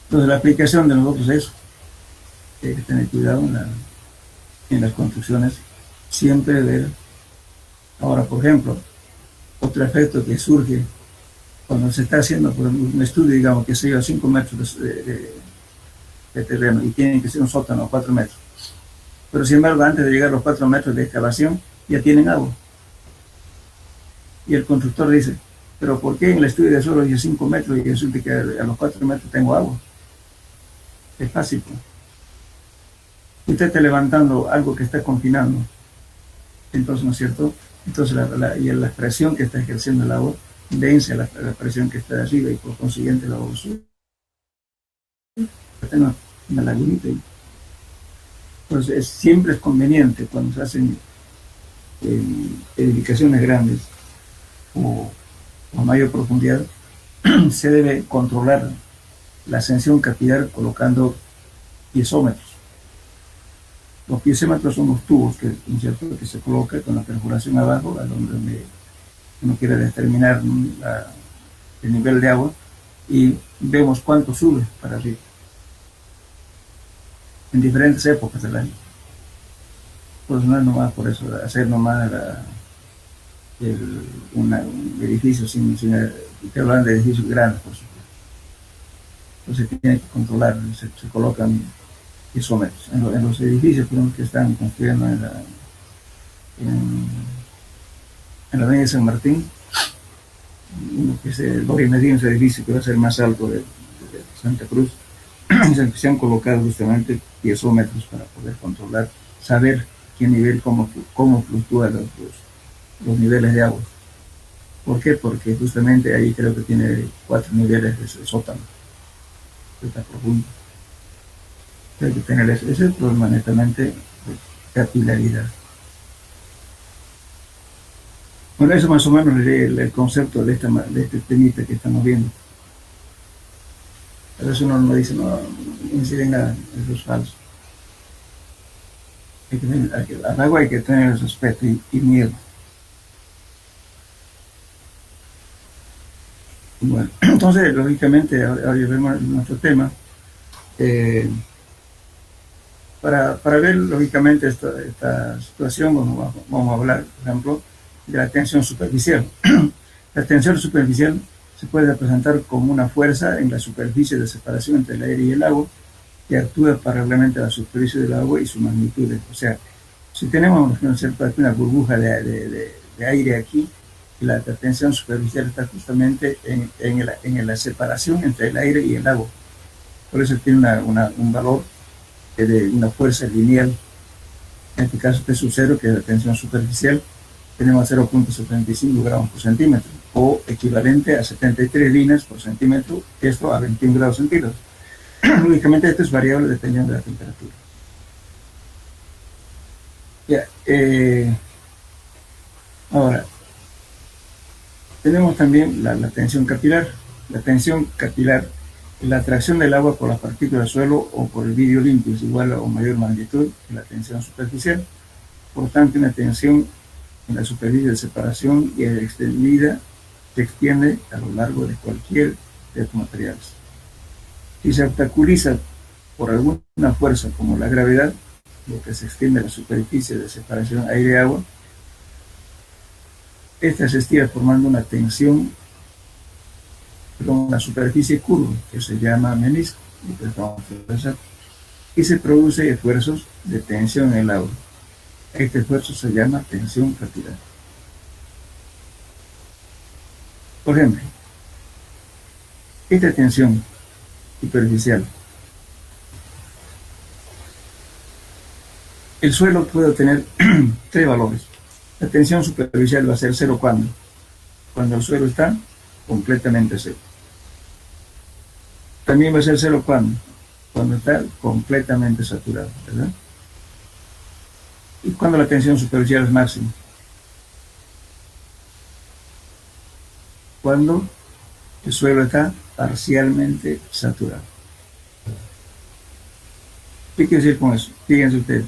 Entonces la aplicación de nosotros es eso. Hay que tener cuidado en las construcciones, siempre ver. Ahora, por ejemplo, otro efecto que surge cuando se está haciendo por un estudio, digamos, que se lleva 5 metros de terreno y tienen que ser un sótano a 4 metros. Pero sin embargo, antes de llegar a los 4 metros de excavación, ya tienen agua. Y el constructor dice, pero ¿por qué en el estudio de suelo dice 5 metros y resulta que a los 4 metros tengo agua? Es fácil, pues. Usted está levantando algo que está confinando. Entonces, ¿no es cierto? Entonces la presión que está ejerciendo el agua vence la presión que está de arriba, y por consiguiente el agua sube. Tengo una lagunita ahí. Entonces siempre es conveniente cuando se hacen edificaciones grandes o a mayor profundidad, se debe controlar la ascensión capilar colocando piezómetros. Los piezómetros son los tubos que se coloca con la perforación abajo, a donde uno quiere determinar el nivel de agua, y vemos cuánto sube para arriba en diferentes épocas del año. Pues no es nomás por eso, hacer nomás un edificio te hablan de edificios grandes, por supuesto. Entonces se tiene que controlar, se colocan piezómetros. En los edificios que están construyendo en la avenida San Martín, uno que se va a medir ese edificio que va a ser más alto de Santa Cruz, se han colocado justamente piezómetros para poder controlar, saber qué nivel, cómo fluctúan los niveles de agua. ¿Por qué? Porque justamente ahí creo que tiene 4 niveles de sótano, que está profundo. Hay que tener ese problema netamente de capilaridad. Bueno, eso más o menos es el concepto de este temita que estamos viendo. A veces uno no dice, no incide en nada, eso es falso. Al agua hay que tener respeto y miedo. Bueno, entonces, lógicamente, ahora vemos nuestro tema. Para ver, lógicamente, esta situación, vamos a hablar, por ejemplo, de la tensión superficial. La tensión superficial se puede representar como una fuerza en la superficie de separación entre el aire y el agua, que actúa paralelamente a la superficie del agua y su magnitud. O sea, si tenemos una burbuja de aire aquí, la tensión superficial está justamente en la separación entre el aire y el agua. Por eso tiene un valor de una fuerza lineal. En este caso T sub 0, que es la tensión superficial, tenemos 0.75 gramos por centímetro, o equivalente a 73 líneas por centímetro, esto a 21 grados centígrados. Lógicamente esto es variable dependiendo de la temperatura. Ahora, tenemos también la tensión capilar. La tensión capilar, la atracción del agua por las partículas del suelo o por el vidrio limpio es igual o mayor magnitud que la tensión superficial. Por tanto, una tensión en la superficie de separación y extendida se extiende a lo largo de cualquier de estos materiales. Si se obstaculiza por alguna fuerza como la gravedad, lo que se extiende a la superficie de separación aire-agua, esta se estira formando una tensión, una superficie curva, que se llama menisco, y se produce esfuerzos de tensión en el agua. Este esfuerzo se llama tensión capilar. Por ejemplo, esta tensión superficial, el suelo puede tener 3 valores. La tensión superficial va a ser 0 cuando el suelo está completamente seco. También va a ser 0 cuando está completamente saturado, ¿verdad? Y cuando la tensión superficial es máxima. Cuando el suelo está parcialmente saturado. ¿Qué quiere decir con eso? Fíjense ustedes,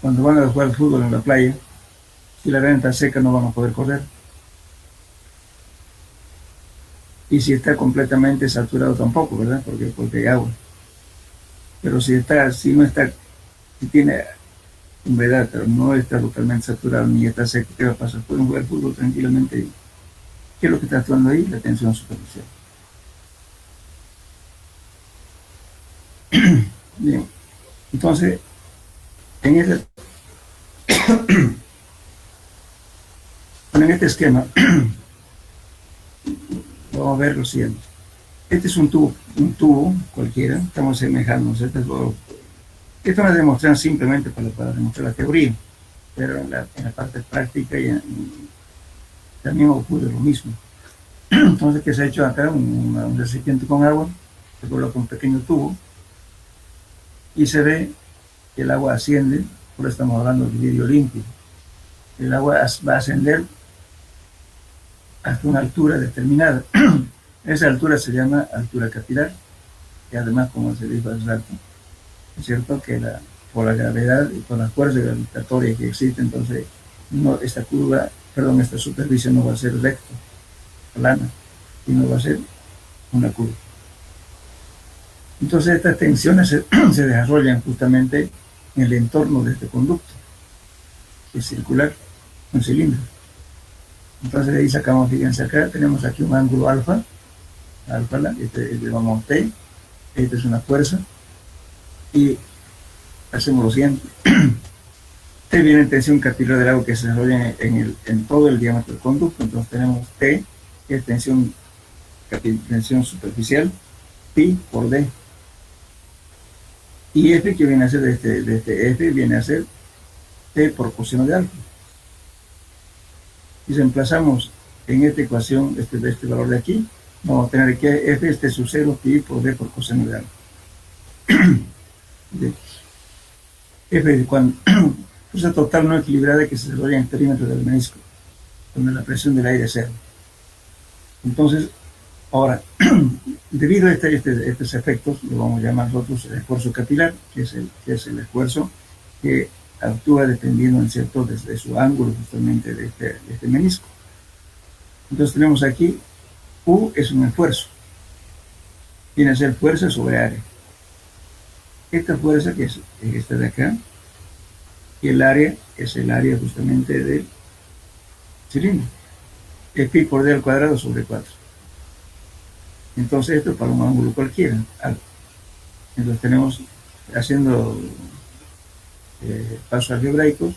cuando van a jugar al fútbol en la playa, si la arena está seca no van a poder correr. Y si está completamente saturado tampoco, ¿verdad? Porque hay agua. Pero si tiene humedad, pero no está totalmente saturado ni está seco, ¿qué va a pasar? Pueden jugar fútbol tranquilamente. ¿Qué es lo que está actuando ahí? La tensión superficial. Bien. Entonces, en este esquema, vamos a ver lo siguiente. Este es un tubo cualquiera, estamos semejándonos. Esto es una demostración simplemente para demostrar la teoría, pero en la parte práctica también ocurre lo mismo. Entonces, ¿qué se ha hecho acá? Un recipiente con agua, se coloca un pequeño tubo y se ve que el agua asciende, por eso estamos hablando de vidrio limpio. El agua va a ascender hasta una altura determinada. Esa altura se llama altura capilar. y además, como se dijo hace rato, es cierto que por la gravedad y por la fuerza gravitatoria que existe, entonces esta esta superficie no va a ser recta, plana, sino va a ser una curva. Entonces estas tensiones se desarrollan justamente en el entorno de este conducto, que es circular, un cilindro. Entonces de ahí sacamos, fíjense acá, tenemos aquí un ángulo alfa, este llamamos T, esta es una fuerza, y hacemos lo siguiente. T viene en tensión capilar del agua que se desarrolla en todo el diámetro del conducto, entonces tenemos T, que es tensión superficial, pi por D. Y F, que viene a ser de este F, viene a ser T por coseno de alfa. Y si emplazamos en esta ecuación este valor de aquí, vamos a tener que F este sub 0 pi por D por coseno de alfa. F, cuando fuerza total no equilibrada que se desarrolla en el perímetro del menisco, donde la presión del aire es cero. Entonces, ahora, debido a estos efectos, lo vamos a llamar nosotros el esfuerzo capilar, que es el esfuerzo que actúa dependiendo, en cierto, desde su ángulo justamente de este menisco. Entonces tenemos aquí, U es un esfuerzo, viene a ser fuerza sobre área. Esta fuerza, que es esta de acá, y el área es el área justamente del cilindro, es pi por d al cuadrado sobre 4. Entonces esto es para un ángulo cualquiera. Entonces tenemos, haciendo pasos algebraicos,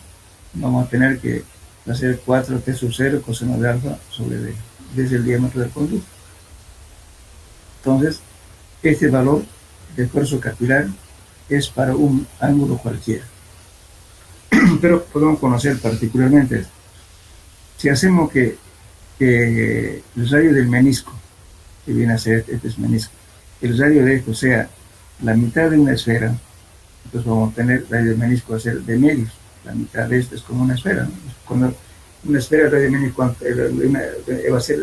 vamos a tener que hacer 4t sub 0 coseno de alfa sobre d, desde el diámetro del conducto. Entonces, este valor de esfuerzo capilar es para un ángulo cualquiera. Pero podemos conocer particularmente esto. Si hacemos que el radio del menisco, que viene a ser este es menisco, el radio de esto sea la mitad de una esfera, entonces vamos a tener el radio del menisco a ser de medios. La mitad de esto es como una esfera, ¿no? Cuando una esfera, el radio del menisco va a ser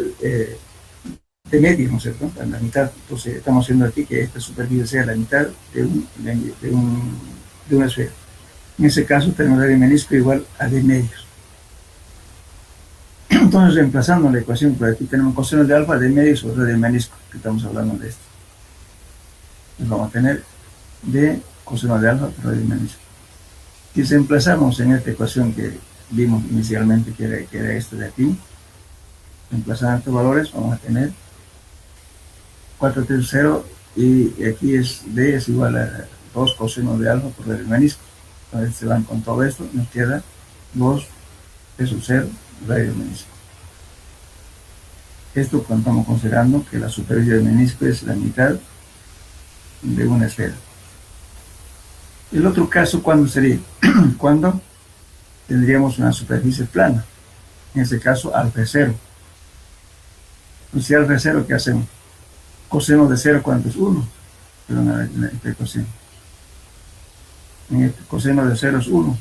de medios, ¿no es cierto? La mitad, entonces estamos haciendo aquí que esta superficie sea la mitad de una esfera. En ese caso tenemos el radio del menisco igual a d medios. Entonces, reemplazando la ecuación, por aquí tenemos coseno de alfa de medios sobre radio del menisco, que estamos hablando de esto. Entonces vamos a tener de coseno de alfa por radio del menisco. Y si reemplazamos en esta ecuación que vimos inicialmente, que era esta de aquí, reemplazando estos valores, vamos a tener 4t sub 0, y aquí d es igual a 2 coseno de alfa por radio del menisco. Entonces se van con todo esto, nos queda 2t sub 0 radio del menisco. Esto cuando estamos considerando que la superficie del menisco es la mitad de una esfera. El otro caso, ¿cuándo sería? Cuando tendríamos una superficie plana. En ese caso, alfa es 0. Pues si alfa es 0, ¿qué hacemos? Coseno de 0, ¿cuánto es? 1. Perdón, en esta ecuación. En este coseno de 0 es 1.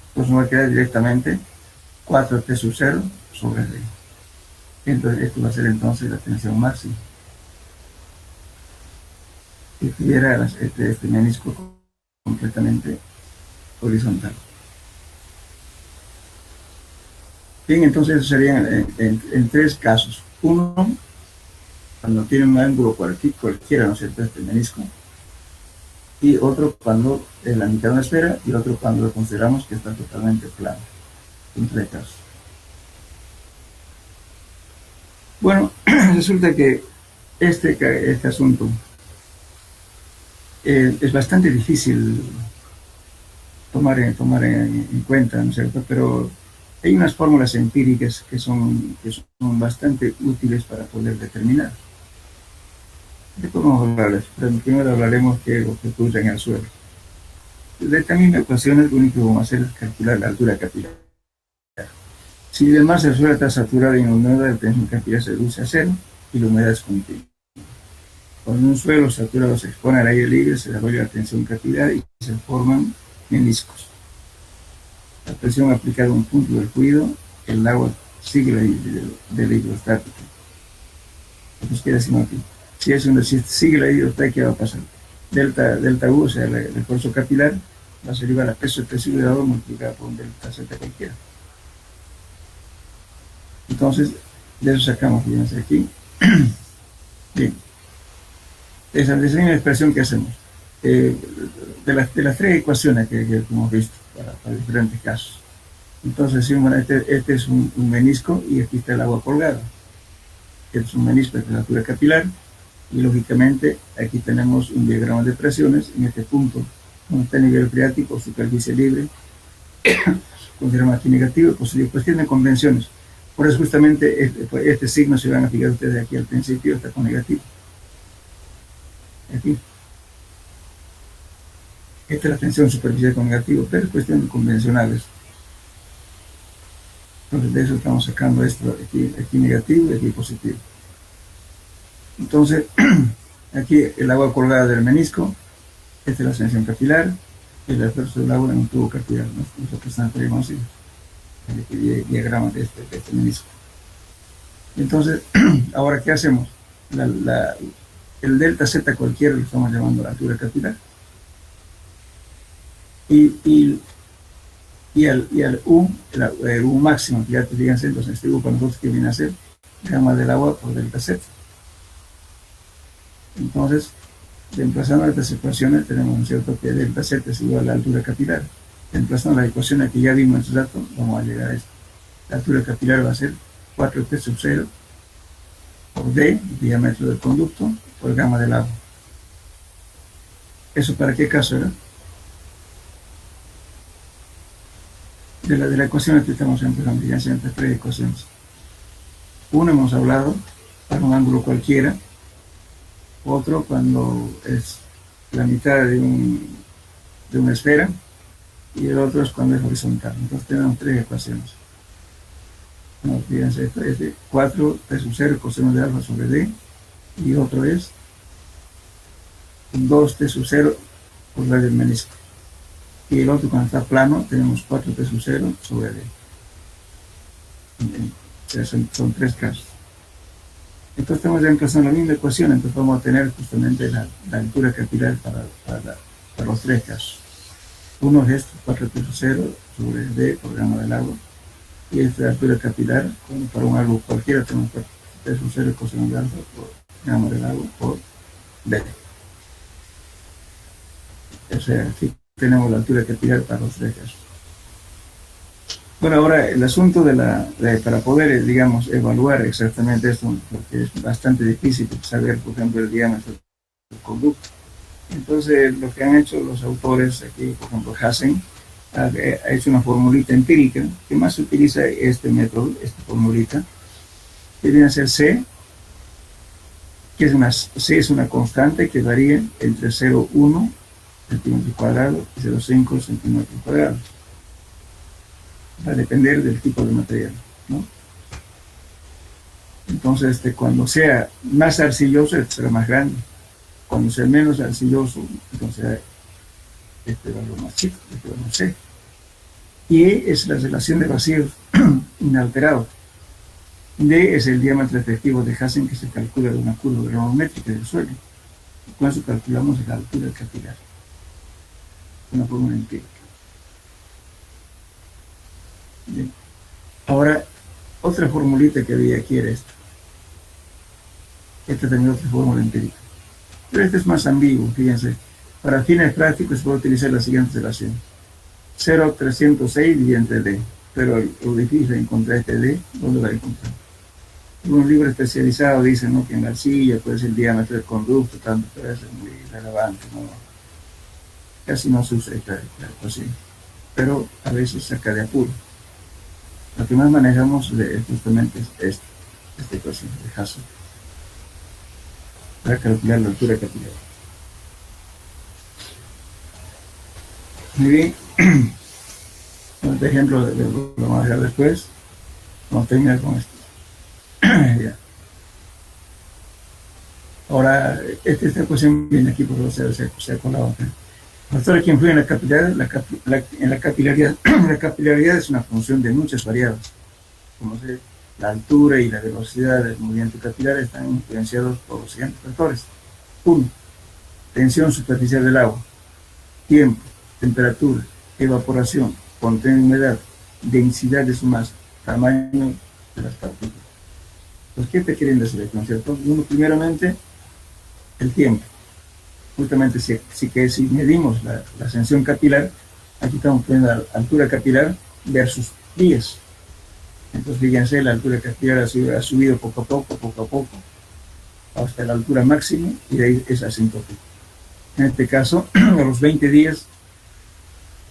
Entonces nos va a quedar directamente 4t sub 0 sobre d. Entonces esto va a ser entonces la tensión máxima. Si tuviera este menisco completamente horizontal. Bien, entonces eso sería en 3 casos. Uno, cuando tiene un ángulo cualquiera, ¿no es cierto?, este menisco. Y otro cuando es la mitad de una esfera, y otro cuando lo consideramos que está totalmente plano. En 3 casos. Bueno, resulta que este asunto es bastante difícil tomar en cuenta, ¿no es cierto? Pero hay unas fórmulas empíricas que son bastante útiles para poder determinar. ¿De cómo vamos a hablarles? Primero hablaremos que lo que ocurre en el suelo. De esta misma ecuación, lo único que vamos a hacer es calcular la altura capilar. Si además el suelo está saturado y en humedad, la tensión capilar se reduce a 0 y la humedad es continua. Cuando un suelo saturado se expone al aire libre, se desarrolla la tensión capilar y se forman meniscos. La presión aplicada a un punto del fluido, el agua sigue del hidrostático. Entonces, ¿qué decimos aquí? Si sigue la hidrostasia, ¿qué va a pasar? Delta U, o sea, el esfuerzo capilar, va a ser igual a peso expresivo de agua multiplicado por un delta Z cualquiera. Entonces, de eso sacamos, fíjense aquí. Bien. Esa es una expresión que hacemos. De las tres ecuaciones que hemos visto para diferentes casos. Entonces decimos, bueno, este es un menisco y aquí está el agua colgada. Este es un menisco de temperatura capilar y lógicamente aquí tenemos un diagrama de presiones en este punto donde está el nivel freático, superficie libre, con diagrama aquí negativo y positivo. Pues tienen convenciones. Por eso justamente este signo, se van a fijar ustedes aquí al principio, está con negativo. Aquí. Esta es la tensión superficial con negativo, pero es cuestión convencionales. Entonces de eso estamos sacando esto, aquí negativo y aquí positivo. Entonces, aquí el agua colgada del menisco, esta es la ascensión capilar, y el esfuerzo del agua en un tubo capilar, ¿no? Nosotros tenemos así, el diagrama de este menisco. Entonces, ahora, ¿qué hacemos? El delta Z cualquiera lo estamos llamando la altura capilar. Y al U, el U máximo, fíjense, entonces este U para nosotros que viene a ser gamma del agua por delta Z. Entonces, reemplazando estas ecuaciones, tenemos un cierto que delta Z es igual a la altura capilar. Reemplazando las ecuaciones que ya vimos en su dato, vamos a llegar a esto. La altura capilar va a ser 4T sub 0 por D, diámetro del conducto, por gamma del agua. ¿Eso para qué caso era? De la ecuación que estamos empezando, ya entre tres ecuaciones. Uno hemos hablado para un ángulo cualquiera, otro cuando es la mitad de una esfera, y el otro es cuando es horizontal. Entonces tenemos tres ecuaciones. No, fíjense, esto es de 4 T sub 0 coseno de alfa sobre D, y otro es 2 T sub 0 por radio del menisco. Y el otro, cuando está plano, tenemos 4T sub 0 sobre D. O sea, son tres casos. Entonces estamos reemplazando la misma ecuación, entonces vamos a tener justamente la altura capilar para los tres casos. Uno es esto, 4T sub 0 sobre D por gamma del agua. Y esta altura capilar, para un algo cualquiera, tenemos 4T sub 0 coseno de alfa por gamma del agua por D. O sea, aquí tenemos la altura capilar para los tres casos. Bueno, ahora el asunto para poder, digamos, evaluar exactamente esto, porque es bastante difícil saber, por ejemplo, el diámetro del conducto. Entonces, lo que han hecho los autores aquí, por ejemplo, Hassen, ha hecho una formulita empírica, que más se utiliza este método, esta formulita, que viene a ser C, C es una constante que varía entre 0,1 centímetros cuadrados y 0,5 centímetros cuadrados. Va a depender del tipo de material, ¿no? Entonces, cuando sea más arcilloso, será más grande. Cuando sea menos arcilloso, entonces este valor más chico, este valor C. Y E es la relación de vacíos inalterado. D es el diámetro efectivo de Hassen que se calcula de una curva gravimétrica del suelo. Y con eso calculamos la altura capilar. Una fórmula empírica. Bien. Ahora, otra formulita que había aquí era esta. Esta también es otra fórmula empírica. Pero esta es más ambiguo, fíjense. Para fines prácticos se puede utilizar la siguiente relación. 0,306 dividido entre D. Pero lo difícil es encontrar este D, ¿dónde va a encontrar? En un libro especializado dicen, ¿no?, que en la arcilla puede ser el diámetro del conducto, tanto, pero eso es muy relevante, ¿no? Casi no se usa esta ecuación, pero a veces saca de apuro. Lo que más manejamos justamente es esta ecuación de Hassen para calcular la altura capilar. Muy bien. Este ejemplo lo vamos a dejar después. Vamos a terminar con esto. Ya. Ahora, esta ecuación viene aquí porque se ha colado acá. Factores que influyen en la capilaridad. La capilaridad es una función de muchas variables. Como La altura y la velocidad del movimiento capilar están influenciados por los siguientes factores. 1. Tensión superficial del agua, tiempo, temperatura, evaporación, contenido de humedad, densidad de su masa, tamaño de las partículas. Entonces, ¿qué te quieren decir aquí, no es cierto? Uno, primeramente, el tiempo. Justamente si medimos la ascensión capilar, aquí estamos poniendo la altura capilar versus días. Entonces, fíjense, la altura capilar ha subido poco a poco, hasta la altura máxima, y de ahí es asintótico. En este caso, a los 20 días,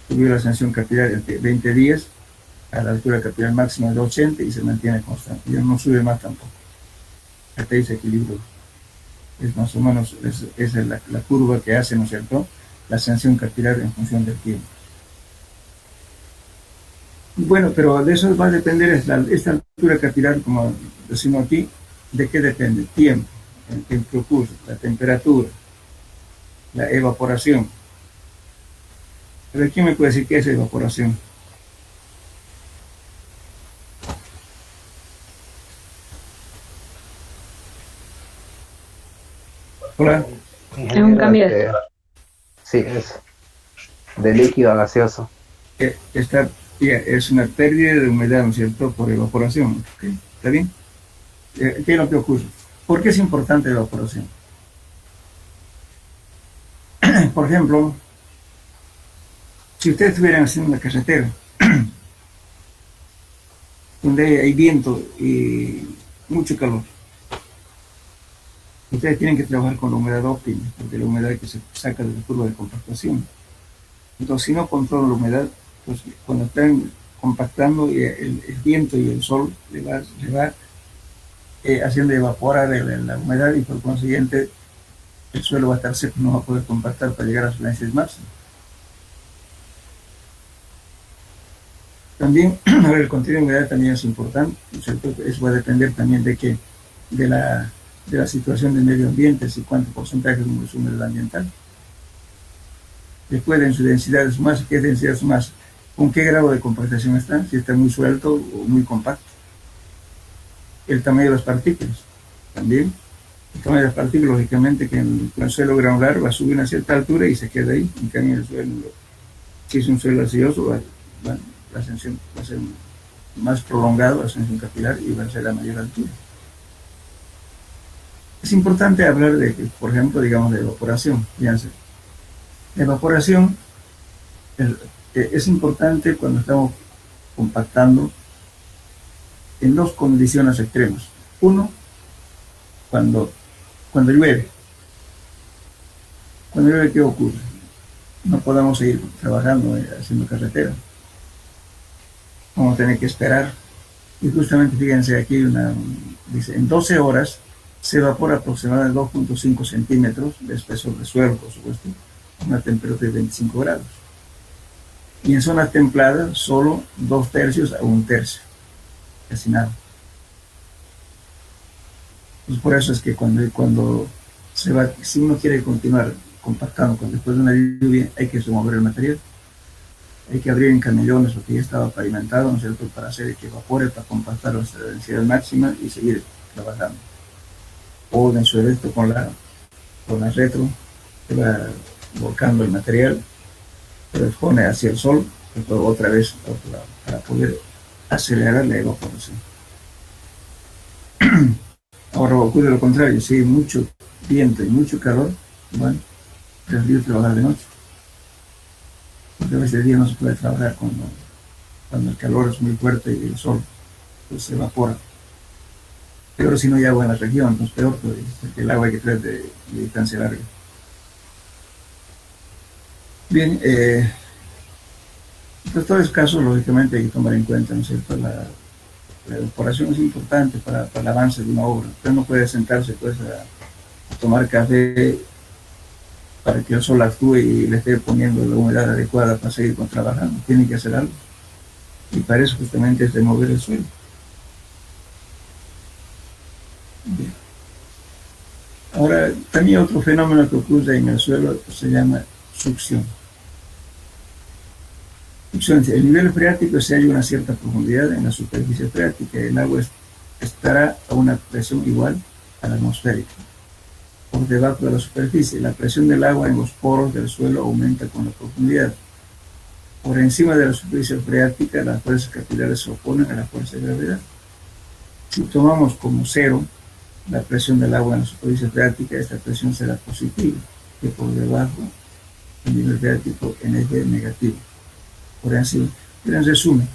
subió la ascensión capilar entre 20 días a la altura capilar máxima de 80 y se mantiene constante. Ya no sube más tampoco. Hasta ahí se equilibra. Es más o menos, es la curva que hace, ¿no es cierto?, la ascensión capilar en función del tiempo. Bueno, pero de eso va a depender esta altura capilar, como decimos aquí, ¿de qué depende? Tiempo, el tiempo que ocurre, la temperatura, la evaporación. ¿Pero quién me puede decir qué es evaporación? Hola. Es un cambio. Sí, es de líquido a gaseoso. Es una pérdida de humedad, ¿no es cierto?, por evaporación. ¿Okay? ¿Está bien? ¿Qué es lo que ocurre? ¿Por qué es importante la evaporación? Por ejemplo, si ustedes estuvieran haciendo una carretera donde hay viento y mucho calor, ustedes tienen que trabajar con la humedad óptima, porque la humedad que se saca de la curva de compactación. Entonces, si no controlan la humedad, pues cuando están compactando, el viento y el sol le va haciendo evaporar la humedad, y por consiguiente el suelo va a estar seco, no va a poder compactar para llegar a su densidad máxima. También, el contenido de humedad también es importante, ¿no es cierto? Eso va a depender también de la situación del medio ambiente, si cuánto porcentaje es su humedad ambiental. Después, en su densidad de su masa, ¿qué es densidad de su masa? ¿Con qué grado de compactación está? Si está muy suelto o muy compacto. El tamaño de las partículas, también. El tamaño de las partículas, lógicamente, que en el suelo granular va a subir a una cierta altura y se queda ahí. En cambio, el suelo, si es un suelo arcilloso, la ascensión va a ser más prolongado, la ascensión capilar, y va a ser a mayor altura. Es importante hablar de, por ejemplo, digamos, de evaporación. Fíjense. La evaporación es importante cuando estamos compactando en dos condiciones extremas. Uno, cuando llueve. Cuando llueve, ¿qué ocurre? No podemos seguir trabajando, haciendo carretera. Vamos a tener que esperar. Y justamente, fíjense, aquí dice, en 12 horas se evapora aproximadamente 2.5 centímetros de espesor de suelo, por supuesto, a una temperatura de 25 grados. Y en zonas templadas, solo 2/3 a 1/3, casi nada. Pues por eso es que cuando si uno quiere continuar compactando después de una lluvia, hay que remover el material. Hay que abrir en camellones lo que ya estaba pavimentado, ¿no es cierto?, para hacer que evapore, para compactar a la densidad máxima y seguir trabajando. O en su efecto con la retro, se va volcando el material, se expone hacia el sol, otra vez a otro lado, para poder acelerar la evaporación. Ahora ocurre lo contrario, si hay mucho viento y mucho calor, bueno, preferible trabajar de noche. Porque a veces de día no se puede trabajar cuando el calor es muy fuerte y el sol pues se evapora. Peor si no hay agua en la región, pues peor, porque el agua hay que traer de distancia larga. Bien, pues todos esos casos lógicamente hay que tomar en cuenta, ¿no es cierto? La evaporación es importante para el avance de una obra. Usted no puede sentarse pues a tomar café para que el sol actúe y le esté poniendo la humedad adecuada para seguir trabajando. Tiene que hacer algo. Y para eso justamente es remover el suelo. Bien. Ahora, también otro fenómeno que ocurre en el suelo se llama succión. El nivel freático se halla a una cierta profundidad en la superficie freática. El agua estará a una presión igual a la atmosférica. Por debajo de la superficie, la presión del agua en los poros del suelo aumenta con la profundidad. Por encima de la superficie freática, las fuerzas capilares se oponen a la fuerza de gravedad. Si tomamos como cero la presión del agua en la superficie freática, esta presión será positiva, que por debajo el nivel freático en es negativo. Por encima, pero en resumen,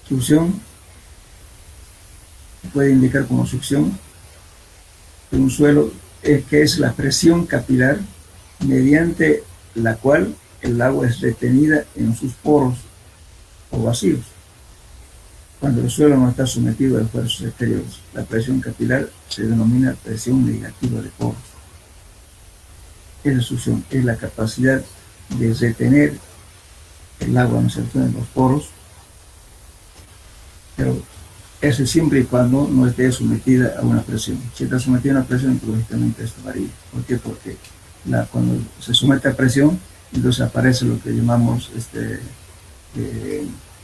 succión puede indicar como succión de un suelo que es la presión capilar mediante la cual el agua es retenida en sus poros o vacíos. Cuando el suelo no está sometido a esfuerzos exteriores, la presión capilar se denomina presión negativa de poros. Esa succión es la capacidad de retener el agua, ¿no es cierto?, en los poros, pero eso siempre y cuando no esté sometida a una presión. Si está sometida a una presión, lógicamente esto varía. ¿Por qué? Porque cuando se somete a presión, entonces aparece lo que llamamos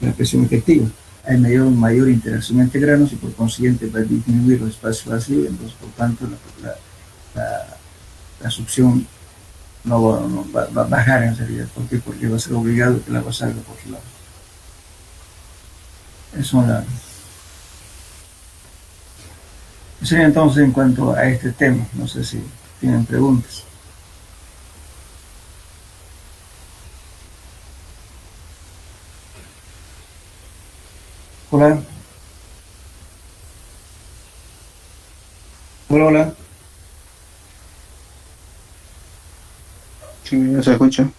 la presión efectiva. Hay mayor interacción entre granos y por consiguiente va a disminuir los espacios vacíos, entonces por tanto la succión no va a bajar en realidad. ¿Por qué? Porque va a ser obligado que el agua salga por su lado. Eso sería entonces en cuanto a este tema. No sé si tienen preguntas. Hola. Hola, hola. Sí, ya se escucha.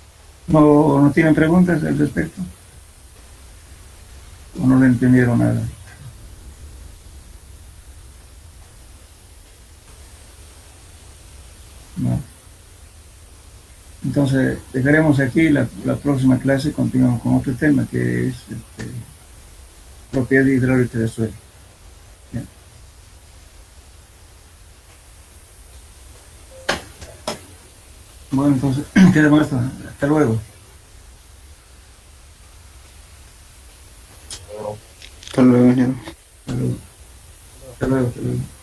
¿No tienen preguntas al respecto? ¿O no le entendieron nada? No. Entonces, dejaremos aquí la próxima clase, continuamos con otro tema que es propiedad hidráulica del suelo. Bien. Bueno, entonces, quedamos esto. Hasta luego. Hasta luego, ingeniero. Hasta luego. Hasta luego. Hasta luego.